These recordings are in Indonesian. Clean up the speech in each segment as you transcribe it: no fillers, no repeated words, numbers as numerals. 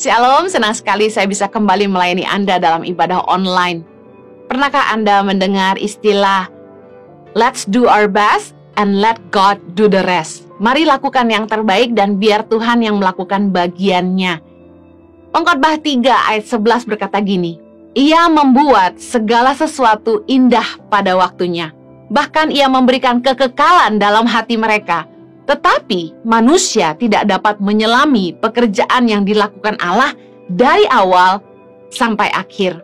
Shalom, senang sekali saya bisa kembali melayani Anda dalam ibadah online. Pernahkah Anda mendengar istilah "Let's do our best and let God do the rest"? Mari lakukan yang terbaik dan biar Tuhan yang melakukan bagiannya. Pengkhotbah 3 ayat 11 berkata gini, Ia membuat segala sesuatu indah pada waktunya. Bahkan Ia memberikan kekekalan dalam hati mereka. Tetapi manusia tidak dapat menyelami pekerjaan yang dilakukan Allah dari awal sampai akhir.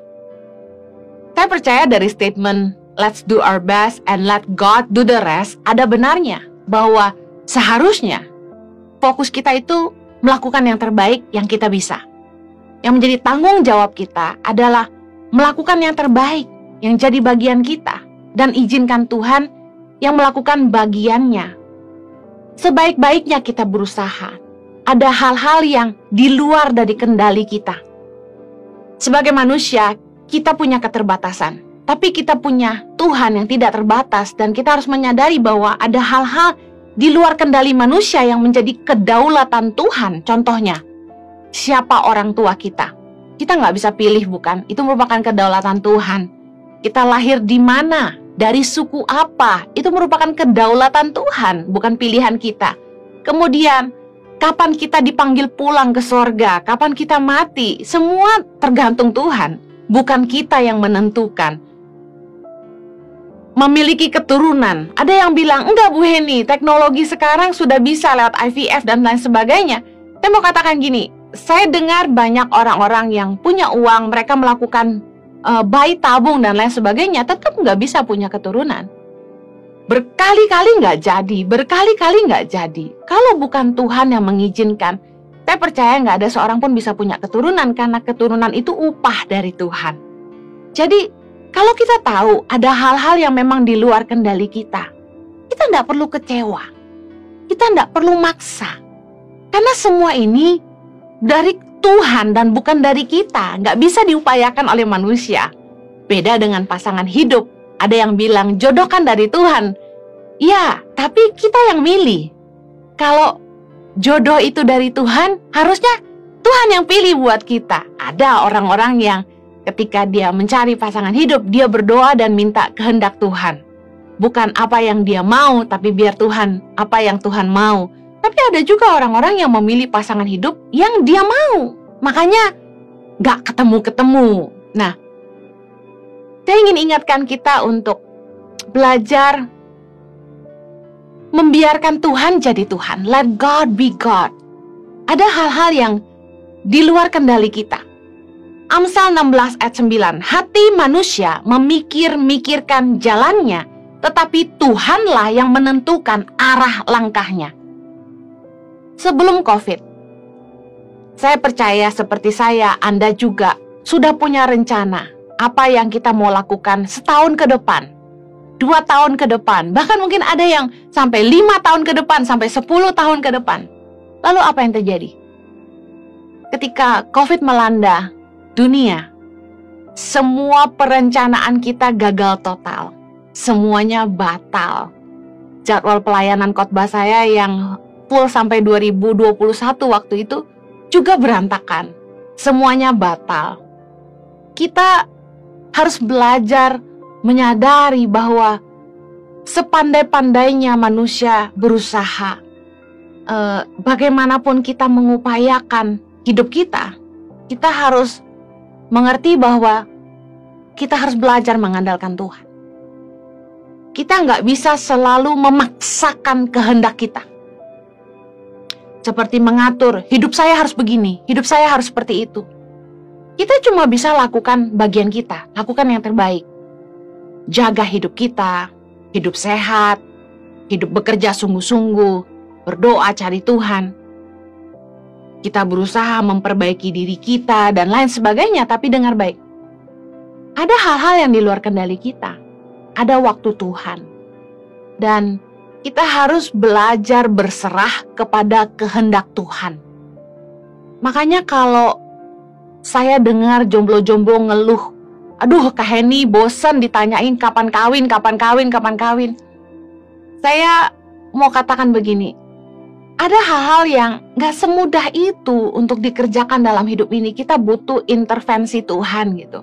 Saya percaya dari statement "Let's do our best and let God do the rest" ada benarnya bahwa seharusnya fokus kita itu melakukan yang terbaik yang kita bisa. Yang menjadi tanggung jawab kita adalah melakukan yang terbaik yang jadi bagian kita dan izinkan Tuhan yang melakukan bagiannya. Sebaik-baiknya kita berusaha, ada hal-hal yang di luar dari kendali kita. Sebagai manusia, kita punya keterbatasan, tapi kita punya Tuhan yang tidak terbatas dan kita harus menyadari bahwa ada hal-hal di luar kendali manusia yang menjadi kedaulatan Tuhan. Contohnya, siapa orang tua kita? Kita nggak bisa pilih, bukan? Itu merupakan kedaulatan Tuhan. Kita lahir di mana? Dari suku apa? Itu merupakan kedaulatan Tuhan, bukan pilihan kita. Kemudian, kapan kita dipanggil pulang ke sorga? Kapan kita mati? Semua tergantung Tuhan, bukan kita yang menentukan. Memiliki keturunan. Ada yang bilang, enggak Bu Heni, teknologi sekarang sudah bisa lewat IVF dan lain sebagainya. Saya mau katakan gini, saya dengar banyak orang-orang yang punya uang, mereka melakukan bayi tabung dan lain sebagainya, tetap nggak bisa punya keturunan. Berkali-kali nggak jadi. Kalau bukan Tuhan yang mengizinkan, saya percaya nggak ada seorang pun bisa punya keturunan, karena keturunan itu upah dari Tuhan. Jadi, kalau kita tahu ada hal-hal yang memang di luar kendali kita nggak perlu kecewa. Kita nggak perlu maksa. Karena semua ini dari Tuhan dan bukan dari kita, nggak bisa diupayakan oleh manusia. Beda dengan pasangan hidup, ada yang bilang jodoh kan dari Tuhan. Ya, tapi kita yang milih. Kalau jodoh itu dari Tuhan, harusnya Tuhan yang pilih buat kita. Ada orang-orang yang ketika dia mencari pasangan hidup, dia berdoa dan minta kehendak Tuhan. Bukan apa yang dia mau, tapi biar Tuhan, apa yang Tuhan mau. Tapi ada juga orang-orang yang memilih pasangan hidup yang dia mau. Makanya gak ketemu-ketemu. Nah, saya ingin ingatkan kita untuk belajar membiarkan Tuhan jadi Tuhan. Let God be God. Ada hal-hal yang di luar kendali kita. Amsal 16 ayat 9. Hati manusia memikir-mikirkan jalannya, tetapi Tuhanlah yang menentukan arah langkahnya. Sebelum COVID, saya percaya seperti saya, Anda juga sudah punya rencana apa yang kita mau lakukan setahun ke depan, 2 tahun ke depan, bahkan mungkin ada yang sampai 5 tahun ke depan, sampai 10 tahun ke depan. Lalu apa yang terjadi? Ketika COVID melanda dunia, semua perencanaan kita gagal total. Semuanya batal. Jadwal pelayanan khotbah saya yang full sampai 2021 waktu itu juga berantakan. Semuanya batal. Kita harus belajar menyadari bahwa sepandai-pandainya manusia berusaha, bagaimanapun kita mengupayakan hidup kita, kita harus mengerti bahwa kita harus belajar mengandalkan Tuhan. Kita nggak bisa selalu memaksakan kehendak kita. Seperti mengatur, hidup saya harus begini, hidup saya harus seperti itu. Kita cuma bisa lakukan bagian kita, lakukan yang terbaik. Jaga hidup kita, hidup sehat, hidup bekerja sungguh-sungguh, berdoa cari Tuhan. Kita berusaha memperbaiki diri kita dan lain sebagainya, tapi dengar baik. Ada hal-hal yang di luar kendali kita. Ada waktu Tuhan. Dan kita harus belajar berserah kepada kehendak Tuhan. Makanya kalau saya dengar jomblo-jomblo ngeluh, aduh Kak Heni bosan ditanyain kapan kawin. Saya mau katakan begini, ada hal-hal yang gak semudah itu untuk dikerjakan dalam hidup ini. Kita butuh intervensi Tuhan gitu.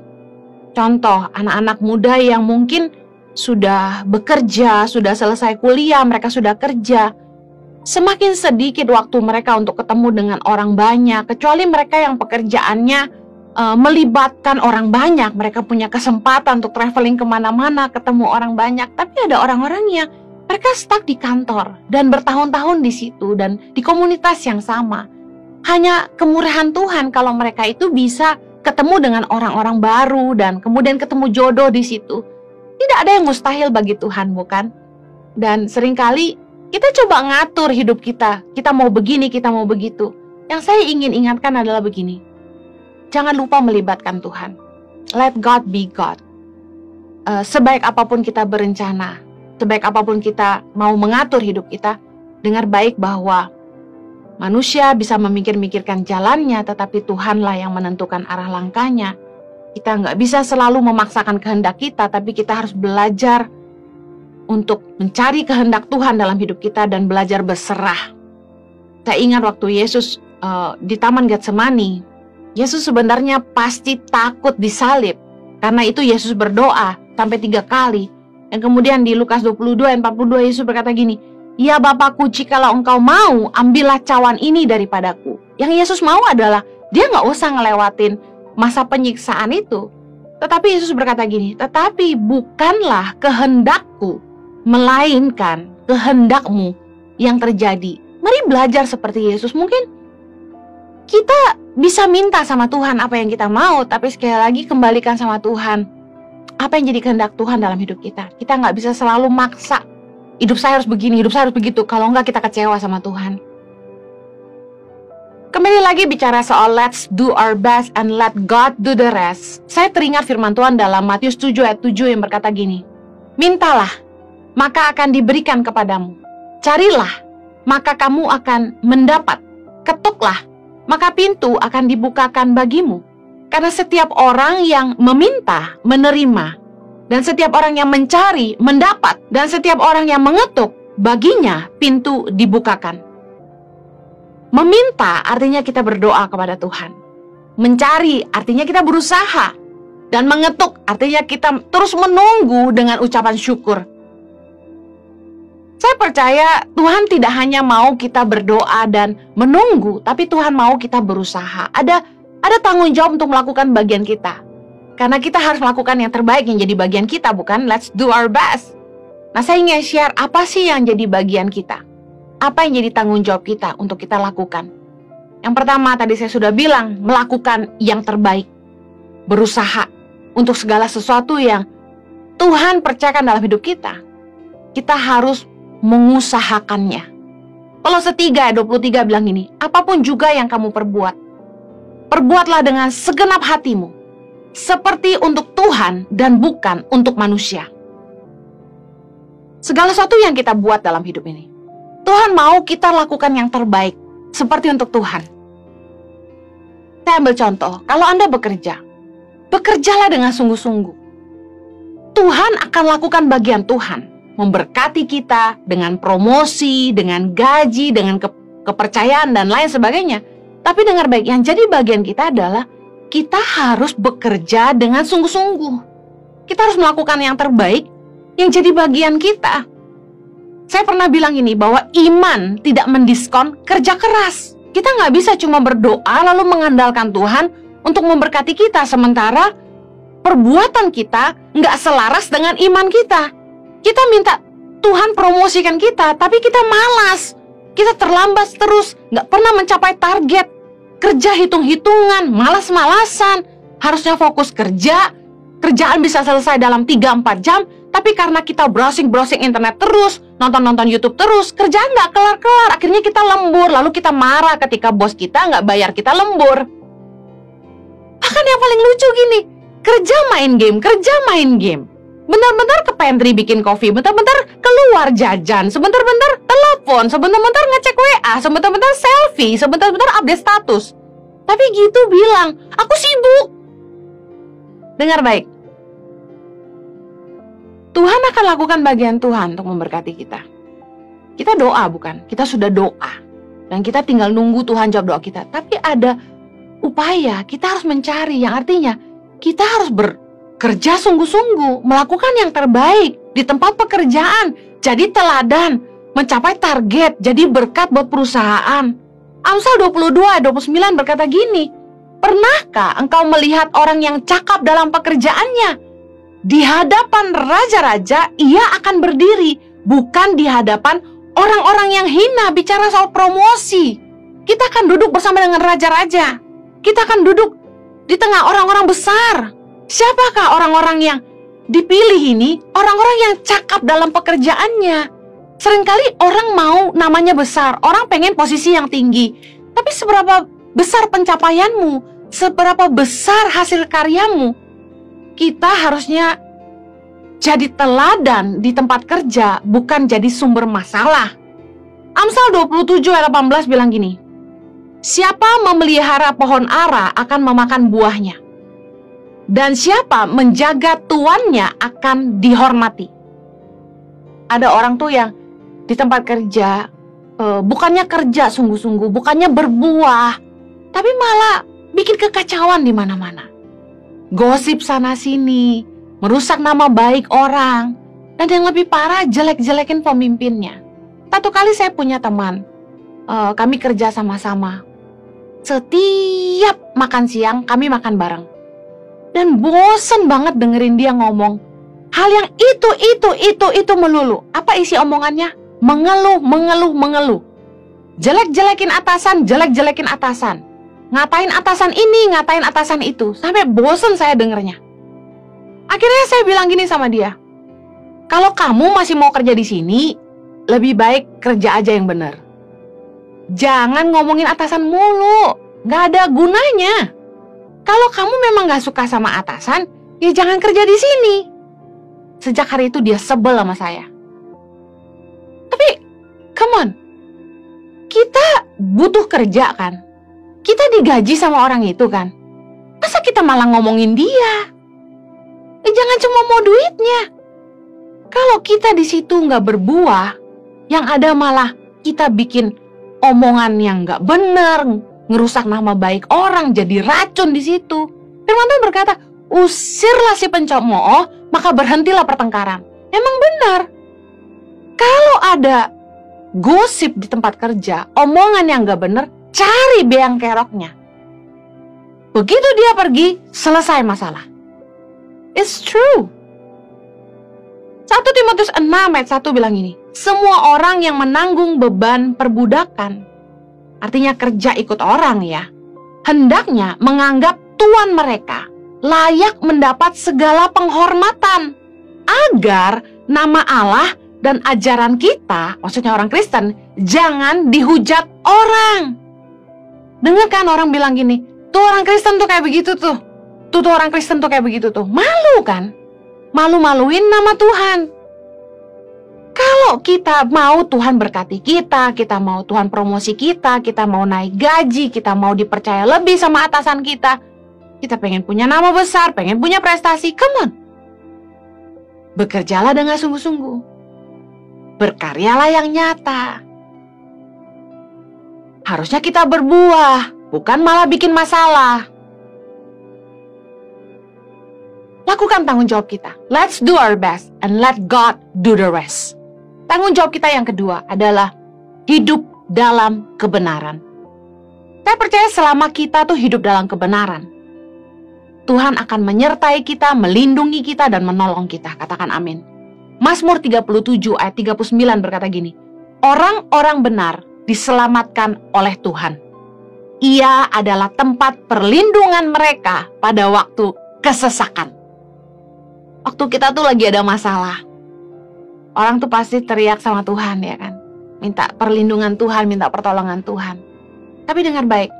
Contoh, anak-anak muda yang mungkin sudah bekerja, sudah selesai kuliah, mereka sudah kerja. Semakin sedikit waktu mereka untuk ketemu dengan orang banyak, kecuali mereka yang pekerjaannya melibatkan orang banyak. Mereka punya kesempatan untuk traveling kemana-mana, ketemu orang banyak. Tapi ada orang-orang yang mereka stuck di kantor dan bertahun-tahun di situ dan di komunitas yang sama. Hanya kemurahan Tuhan kalau mereka itu bisa ketemu dengan orang-orang baru dan kemudian ketemu jodoh di situ. Tidak ada yang mustahil bagi Tuhan, bukan? Dan seringkali kita coba ngatur hidup kita. Kita mau begini, kita mau begitu. Yang saya ingin ingatkan adalah begini. Jangan lupa melibatkan Tuhan. Let God be God. Sebaik apapun kita berencana, sebaik apapun kita mau mengatur hidup kita, dengar baik bahwa manusia bisa memikir-mikirkan jalannya, tetapi Tuhanlah yang menentukan arah langkahnya. Kita nggak bisa selalu memaksakan kehendak kita, tapi kita harus belajar untuk mencari kehendak Tuhan dalam hidup kita dan belajar berserah. Saya ingat waktu Yesus di Taman Getsemani, Yesus sebenarnya pasti takut disalib. Karena itu Yesus berdoa sampai 3 kali. Dan kemudian di Lukas 22 ayat 42 Yesus berkata gini, "Ya Bapakku, jikalau engkau mau, ambillah cawan ini daripadaku." Yang Yesus mau adalah dia nggak usah ngelewatin masa penyiksaan itu. Tetapi Yesus berkata gini, "Tetapi bukanlah kehendakku, melainkan kehendakmu yang terjadi." Mari belajar seperti Yesus. Mungkin kita bisa minta sama Tuhan apa yang kita mau, tapi sekali lagi kembalikan sama Tuhan apa yang jadi kehendak Tuhan dalam hidup kita. Kita nggak bisa selalu maksa, hidup saya harus begini, hidup saya harus begitu. Kalau enggak kita kecewa sama Tuhan. Kembali lagi bicara soal let's do our best and let God do the rest. Saya teringat firman Tuhan dalam Matius 7 ayat 7 yang berkata gini, "Mintalah, maka akan diberikan kepadamu. Carilah, maka kamu akan mendapat. Ketuklah, maka pintu akan dibukakan bagimu. Karena setiap orang yang meminta, menerima. Dan setiap orang yang mencari, mendapat. Dan setiap orang yang mengetuk, baginya pintu dibukakan." Meminta artinya kita berdoa kepada Tuhan. Mencari artinya kita berusaha. Dan mengetuk artinya kita terus menunggu dengan ucapan syukur. Saya percaya Tuhan tidak hanya mau kita berdoa dan menunggu, tapi Tuhan mau kita berusaha. Ada tanggung jawab untuk melakukan bagian kita. Karena kita harus melakukan yang terbaik yang jadi bagian kita, bukan? Let's do our best. Nah, saya ingin share apa sih yang jadi bagian kita? Apa yang jadi tanggung jawab kita untuk kita lakukan? Yang pertama, tadi saya sudah bilang, melakukan yang terbaik. Berusaha untuk segala sesuatu yang Tuhan percayakan dalam hidup kita. Kita harus mengusahakannya. Kolose 3 ayat 23 bilang ini, "Apapun juga yang kamu perbuat, perbuatlah dengan segenap hatimu, seperti untuk Tuhan dan bukan untuk manusia." Segala sesuatu yang kita buat dalam hidup ini, Tuhan mau kita lakukan yang terbaik, seperti untuk Tuhan. Saya ambil contoh, kalau Anda bekerja, bekerjalah dengan sungguh-sungguh. Tuhan akan lakukan bagian Tuhan, memberkati kita dengan promosi, dengan gaji, dengan kepercayaan, dan lain sebagainya. Tapi dengar baik, yang jadi bagian kita adalah kita harus bekerja dengan sungguh-sungguh. Kita harus melakukan yang terbaik yang jadi bagian kita. Saya pernah bilang ini, bahwa iman tidak mendiskon kerja keras. Kita nggak bisa cuma berdoa lalu mengandalkan Tuhan untuk memberkati kita, sementara perbuatan kita nggak selaras dengan iman kita. Kita minta Tuhan promosikan kita, tapi kita malas. Kita terlambat terus, nggak pernah mencapai target. Kerja hitung-hitungan, malas-malasan. Harusnya fokus kerja, kerjaan bisa selesai dalam 3-4 jam, tapi karena kita browsing internet terus, nonton YouTube terus, kerjaan nggak kelar-kelar. Akhirnya kita lembur, lalu kita marah ketika bos kita nggak bayar kita lembur. Bahkan yang paling lucu gini, kerja main game. Bentar-bentar ke pantry bikin kopi, bentar-bentar keluar jajan, sebentar-bentar telepon, sebentar-bentar ngecek WA, sebentar-bentar selfie, sebentar-bentar update status. Tapi gitu bilang, aku sibuk. Dengar baik, Tuhan akan lakukan bagian Tuhan untuk memberkati kita. Kita doa bukan? Kita sudah doa. dan kita tinggal nunggu Tuhan jawab doa kita. Tapi ada upaya, kita harus mencari, yang artinya kita harus bekerja sungguh-sungguh, melakukan yang terbaik di tempat pekerjaan, jadi teladan, mencapai target, jadi berkat buat perusahaan. Amsal 22:29 berkata gini, pernahkah engkau melihat orang yang cakap dalam pekerjaannya? Di hadapan raja-raja ia akan berdiri, bukan di hadapan orang-orang yang hina. Bicara soal promosi, kita akan duduk bersama dengan raja-raja. Kita akan duduk di tengah orang-orang besar. Siapakah orang-orang yang dipilih ini? Orang-orang yang cakap dalam pekerjaannya. Seringkali orang mau namanya besar, orang pengen posisi yang tinggi. Tapi seberapa besar pencapaianmu? Seberapa besar hasil karyamu? Kita harusnya jadi teladan di tempat kerja, bukan jadi sumber masalah. Amsal 27:18 bilang gini, siapa memelihara pohon ara akan memakan buahnya, dan siapa menjaga tuannya akan dihormati. Ada orang tuh yang di tempat kerja bukannya kerja sungguh-sungguh, bukannya berbuah, tapi malah bikin kekacauan di mana-mana. Gosip sana-sini, merusak nama baik orang, dan yang lebih parah jelek-jelekin pemimpinnya. Satu kali saya punya teman, kami kerja sama-sama. Setiap makan siang kami makan bareng. Dan bosen banget dengerin dia ngomong hal yang itu melulu. Apa isi omongannya? Mengeluh. Jelek-jelekin atasan, jelek-jelekin atasan. Ngatain atasan ini, ngatain atasan itu. Sampai bosen saya dengernya. Akhirnya saya bilang gini sama dia, kalau kamu masih mau kerja di sini, lebih baik kerja aja yang benar. Jangan ngomongin atasan mulu, gak ada gunanya. Kalau kamu memang gak suka sama atasan, ya jangan kerja di sini. Sejak hari itu dia sebel sama saya. Tapi, come on, kita butuh kerja kan? Kita digaji sama orang itu kan? Masa kita malah ngomongin dia? Jangan cuma mau duitnya. Kalau kita di situ nggak berbuah, yang ada malah kita bikin omongan yang nggak benar, ngerusak nama baik orang, jadi racun di situ. Firman Tuhan berkata, usirlah si pencemooh, maka berhentilah pertengkaran. Emang benar. Kalau ada gosip di tempat kerja, omongan yang nggak benar, cari beang keroknya. Begitu dia pergi, selesai masalah. It's true. 1 Timotius 6:1 bilang ini, semua orang yang menanggung beban perbudakan, artinya kerja ikut orang ya, hendaknya menganggap tuan mereka layak mendapat segala penghormatan, agar nama Allah dan ajaran kita, maksudnya orang Kristen, jangan dihujat orang. Dengar kan orang bilang gini, tuh orang Kristen tuh kayak begitu tuh. Tuh orang Kristen tuh kayak begitu tuh. Malu kan? Malu-maluin nama Tuhan. Kalau kita mau Tuhan berkati kita, kita mau Tuhan promosi kita mau naik gaji, kita mau dipercaya lebih sama atasan kita pengen punya nama besar, pengen punya prestasi, come on. Bekerjalah dengan sungguh-sungguh. Berkaryalah yang nyata. Harusnya kita berbuah, bukan malah bikin masalah. Lakukan tanggung jawab kita. Let's do our best and let God do the rest. Tanggung jawab kita yang kedua adalah hidup dalam kebenaran. Saya percaya selama kita tuh hidup dalam kebenaran, Tuhan akan menyertai kita, melindungi kita, dan menolong kita. Katakan amin. Mazmur 37:39 berkata gini, orang-orang benar diselamatkan oleh Tuhan. Ia adalah tempat perlindungan mereka pada waktu kesesakan. Waktu kita tuh lagi ada masalah, orang tuh pasti teriak sama Tuhan ya kan, minta perlindungan Tuhan, minta pertolongan Tuhan. Tapi dengar baik,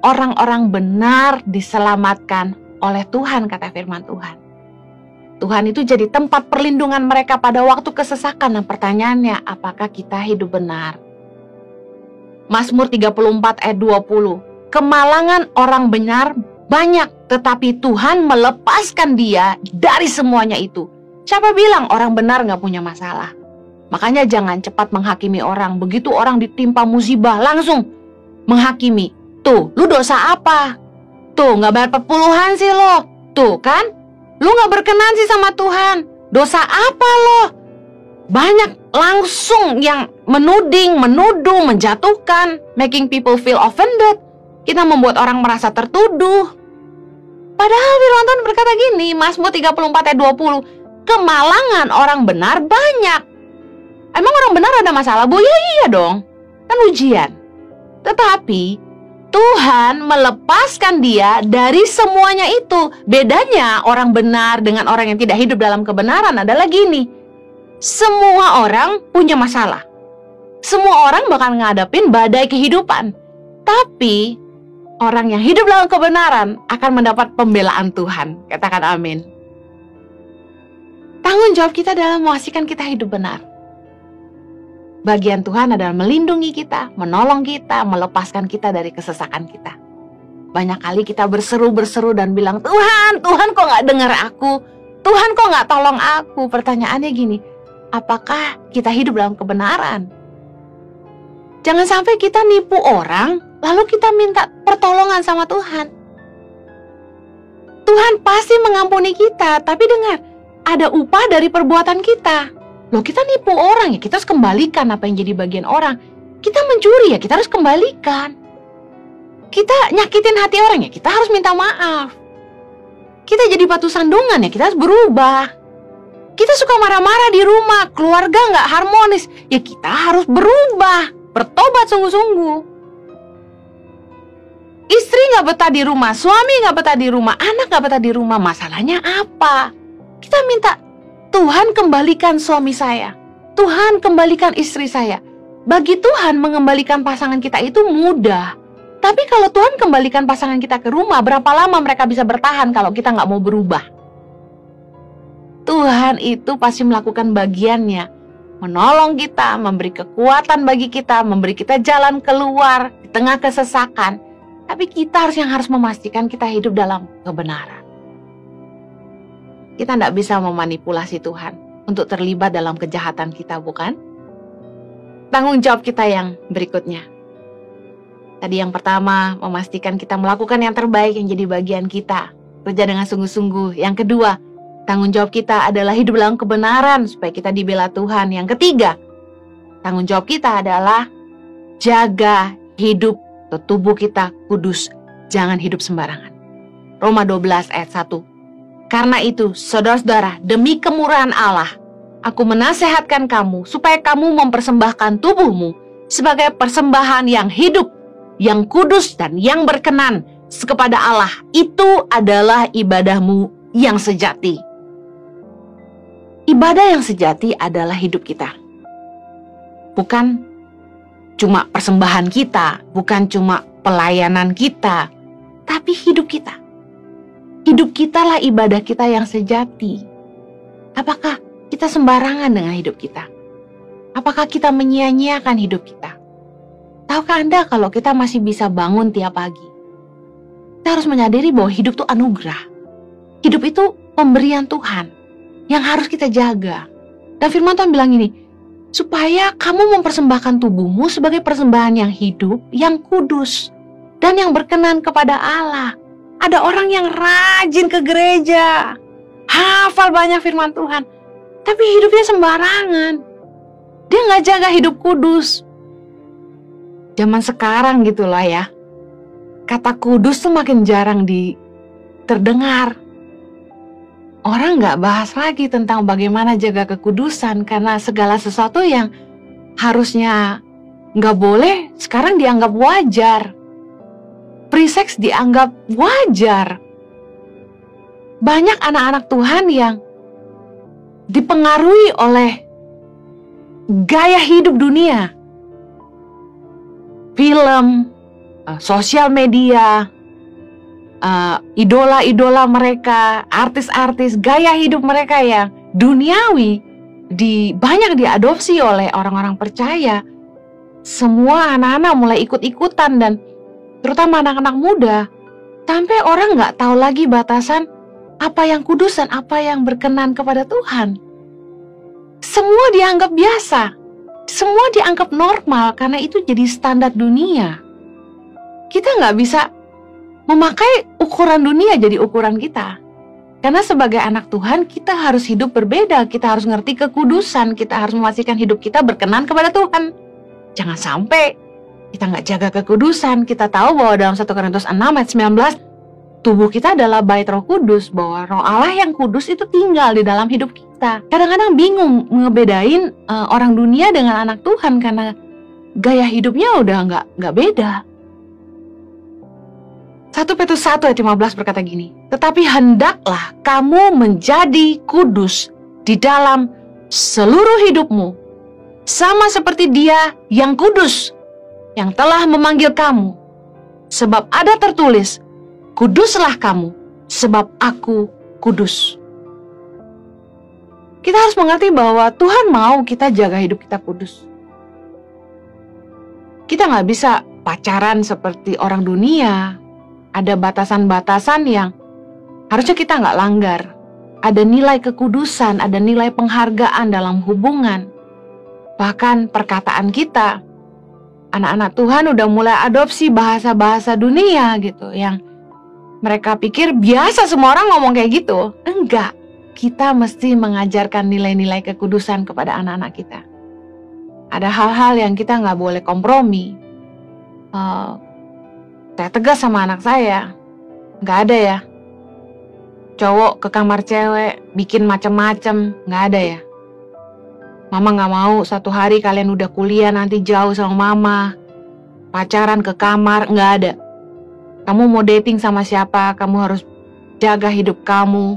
orang-orang benar diselamatkan oleh Tuhan, kata firman Tuhan. Tuhan itu jadi tempat perlindungan mereka pada waktu kesesakan. Dan pertanyaannya, apakah kita hidup benar? Mazmur 34:20, kemalangan orang benar banyak, tetapi Tuhan melepaskan dia dari semuanya itu. Siapa bilang orang benar gak punya masalah? Makanya jangan cepat menghakimi orang. Begitu orang ditimpa musibah, langsung menghakimi. Tuh, lu dosa apa? Tuh, gak bayar perpuluhan sih lo. Tuh kan, lu gak berkenan sih sama Tuhan. Dosa apa lo? Banyak langsung yang menuding, menuduh, menjatuhkan, making people feel offended. Kita membuat orang merasa tertuduh. Padahal firman Tuhan berkata gini, Mazmur 34 ayat 20, kemalangan orang benar banyak. Emang orang benar ada masalah, Bu? Ya iya dong, kan ujian. Tetapi Tuhan melepaskan dia dari semuanya itu. Bedanya orang benar dengan orang yang tidak hidup dalam kebenaran adalah gini. Semua orang punya masalah. Semua orang bakal ngadepin badai kehidupan. Tapi orang yang hidup dalam kebenaran akan mendapat pembelaan Tuhan. Katakan amin. Tanggung jawab kita adalah memastikan kita hidup benar. Bagian Tuhan adalah melindungi kita, menolong kita, melepaskan kita dari kesesakan kita. Banyak kali kita berseru-berseru dan bilang, Tuhan kok gak dengar aku? Tuhan kok gak tolong aku? Pertanyaannya gini, apakah kita hidup dalam kebenaran? Jangan sampai kita nipu orang, lalu kita minta pertolongan sama Tuhan. Tuhan pasti mengampuni kita, tapi dengar, ada upah dari perbuatan kita. Loh, kita nipu orang ya, kita harus kembalikan apa yang jadi bagian orang. Kita mencuri ya, kita harus kembalikan. Kita nyakitin hati orang ya, kita harus minta maaf. Kita jadi batu sandungan ya, kita harus berubah. Kita suka marah-marah di rumah, keluarga nggak harmonis, ya kita harus berubah, bertobat sungguh-sungguh. Istri nggak betah di rumah, suami nggak betah di rumah, anak nggak betah di rumah, masalahnya apa? Kita minta, Tuhan kembalikan suami saya, Tuhan kembalikan istri saya. Bagi Tuhan mengembalikan pasangan kita itu mudah. Tapi kalau Tuhan kembalikan pasangan kita ke rumah, berapa lama mereka bisa bertahan kalau kita nggak mau berubah? Tuhan itu pasti melakukan bagiannya, menolong kita, memberi kekuatan bagi kita, memberi kita jalan keluar di tengah kesesakan. Tapi kita harus memastikan kita hidup dalam kebenaran. Kita tidak bisa memanipulasi Tuhan untuk terlibat dalam kejahatan kita, bukan? Tanggung jawab kita yang berikutnya. Tadi yang pertama, memastikan kita melakukan yang terbaik yang jadi bagian kita. Kerja dengan sungguh-sungguh. Yang kedua, tanggung jawab kita adalah hidup dalam kebenaran supaya kita dibela Tuhan. Yang ketiga, tanggung jawab kita adalah jaga hidup tubuh kita kudus. Jangan hidup sembarangan. Roma 12 ayat 1. Karena itu, saudara-saudara, demi kemurahan Allah, aku menasehatkan kamu supaya kamu mempersembahkan tubuhmu sebagai persembahan yang hidup, yang kudus dan yang berkenan kepada Allah. Itu adalah ibadahmu yang sejati. Ibadah yang sejati adalah hidup kita. Bukan cuma persembahan kita, bukan cuma pelayanan kita, tapi hidup kita. Hidup kita lah ibadah kita yang sejati. Apakah kita sembarangan dengan hidup kita? Apakah kita menyia-nyiakan hidup kita? Tahukah Anda kalau kita masih bisa bangun tiap pagi? Kita harus menyadari bahwa hidup itu anugerah. Hidup itu pemberian Tuhan yang harus kita jaga. Dan firman Tuhan bilang ini, supaya kamu mempersembahkan tubuhmu sebagai persembahan yang hidup, yang kudus, dan yang berkenan kepada Allah. Ada orang yang rajin ke gereja, hafal banyak firman Tuhan, tapi hidupnya sembarangan. Dia nggak jaga hidup kudus. Zaman sekarang gitulah ya, kata kudus tuh makin jarang terdengar. Orang nggak bahas lagi tentang bagaimana jaga kekudusan, karena segala sesuatu yang harusnya nggak boleh sekarang dianggap wajar. Pre-seks dianggap wajar. Banyak anak-anak Tuhan yang dipengaruhi oleh gaya hidup dunia. Film, sosial media, idola-idola mereka, artis-artis, gaya hidup mereka yang duniawi banyak diadopsi oleh orang-orang percaya. Semua anak-anak mulai ikut-ikutan, dan terutama anak-anak muda, sampai orang nggak tahu lagi batasan apa yang kudus dan apa yang berkenan kepada Tuhan. semua dianggap biasa. Semua dianggap normal karena itu jadi standar dunia. Kita nggak bisa memakai ukuran dunia jadi ukuran kita. Karena sebagai anak Tuhan kita harus hidup berbeda. Kita harus ngerti kekudusan. Kita harus memastikan hidup kita berkenan kepada Tuhan. Jangan sampai kita nggak jaga kekudusan. Kita tahu bahwa dalam 1 Korintus 6 ayat 19, tubuh kita adalah bait Roh Kudus, bahwa Roh Allah yang kudus itu tinggal di dalam hidup kita. Kadang-kadang bingung ngebedain orang dunia dengan anak Tuhan karena gaya hidupnya udah nggak beda. 1 Petrus 1 ayat 15 berkata gini, tetapi hendaklah kamu menjadi kudus di dalam seluruh hidupmu, sama seperti Dia yang kudus, yang telah memanggil kamu. Sebab ada tertulis, kuduslah kamu, sebab aku kudus. Kita harus mengerti bahwa Tuhan mau kita jaga hidup kita kudus. Kita nggak bisa pacaran seperti orang dunia. Ada batasan-batasan yang harusnya kita nggak langgar. Ada nilai kekudusan, ada nilai penghargaan dalam hubungan. Bahkan perkataan kita, anak-anak Tuhan udah mulai adopsi bahasa-bahasa dunia gitu, yang mereka pikir biasa semua orang ngomong kayak gitu. Enggak, kita mesti mengajarkan nilai-nilai kekudusan kepada anak-anak kita. Ada hal-hal yang kita nggak boleh kompromi. Saya tegas sama anak saya, nggak ada ya cowok ke kamar cewek bikin macem-macem, nggak ada ya. Mama nggak mau satu hari kalian udah kuliah nanti jauh sama mama, pacaran ke kamar, nggak ada. Kamu mau dating sama siapa, kamu harus jaga hidup kamu,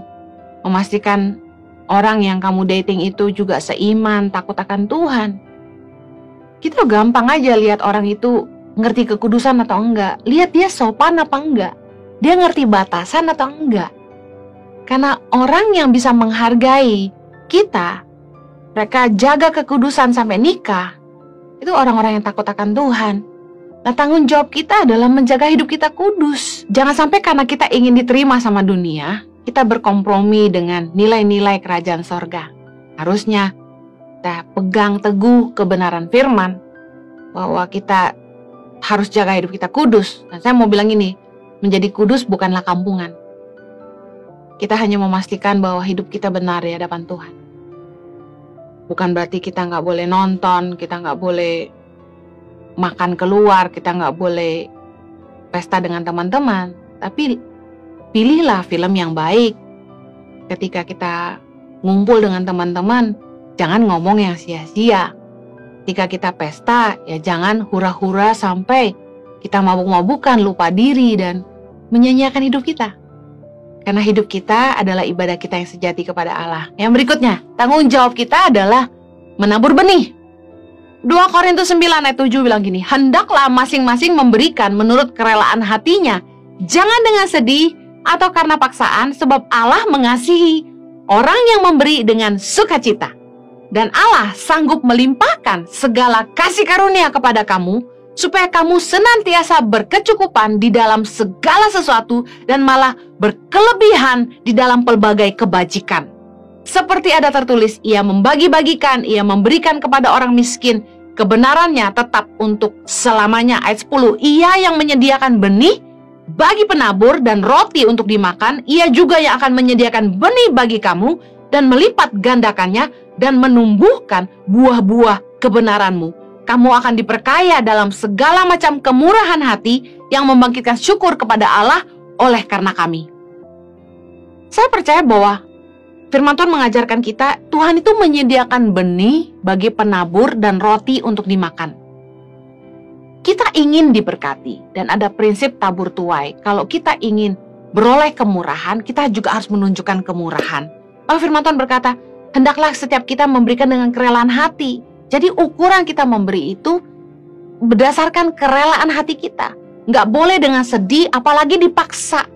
memastikan orang yang kamu dating itu juga seiman, takut akan Tuhan. Kita gampang aja lihat orang itu ngerti kekudusan atau enggak, lihat dia sopan apa enggak, dia ngerti batasan atau enggak. Karena orang yang bisa menghargai kita, mereka jaga kekudusan sampai nikah, itu orang-orang yang takut akan Tuhan. Nah, tanggung jawab kita adalah menjaga hidup kita kudus. Jangan sampai karena kita ingin diterima sama dunia, kita berkompromi dengan nilai-nilai kerajaan sorga. Harusnya kita pegang teguh kebenaran firman, bahwa kita harus jaga hidup kita kudus. Dan saya mau bilang ini, menjadi kudus bukanlah kampungan. Kita hanya memastikan bahwa hidup kita benar di hadapan Tuhan. Bukan berarti kita nggak boleh nonton, kita nggak boleh makan keluar, kita nggak boleh pesta dengan teman-teman. Tapi pilihlah film yang baik. Ketika kita ngumpul dengan teman-teman, jangan ngomong yang sia-sia. Ketika kita pesta, ya jangan hura-hura sampai kita mabuk-mabukan, lupa diri, dan menyanyiakan hidup kita. Karena hidup kita adalah ibadah kita yang sejati kepada Allah. Yang berikutnya, tanggung jawab kita adalah menabur benih. 2 Korintus 9 ayat 7 bilang gini, hendaklah masing-masing memberikan menurut kerelaan hatinya, jangan dengan sedih atau karena paksaan, sebab Allah mengasihi orang yang memberi dengan sukacita. Dan Allah sanggup melimpahkan segala kasih karunia kepada kamu, supaya kamu senantiasa berkecukupan di dalam segala sesuatu dan malah berkelebihan di dalam pelbagai kebajikan. Seperti ada tertulis, ia membagi-bagikan, ia memberikan kepada orang miskin, kebenarannya tetap untuk selamanya. Ayat 10, ia yang menyediakan benih bagi penabur dan roti untuk dimakan, ia juga yang akan menyediakan benih bagi kamu dan melipat gandakannya dan menumbuhkan buah-buah kebenaranmu. Kamu akan diperkaya dalam segala macam kemurahan hati yang membangkitkan syukur kepada Allah oleh karena kami. Saya percaya bahwa firman Tuhan mengajarkan kita, Tuhan itu menyediakan benih bagi penabur dan roti untuk dimakan. Kita ingin diberkati dan ada prinsip tabur tuai. Kalau kita ingin beroleh kemurahan, kita juga harus menunjukkan kemurahan. Lalu firman Tuhan berkata, hendaklah setiap kita memberikan dengan kerelaan hati. Jadi ukuran kita memberi itu berdasarkan kerelaan hati kita. Nggak boleh dengan sedih, apalagi dipaksa.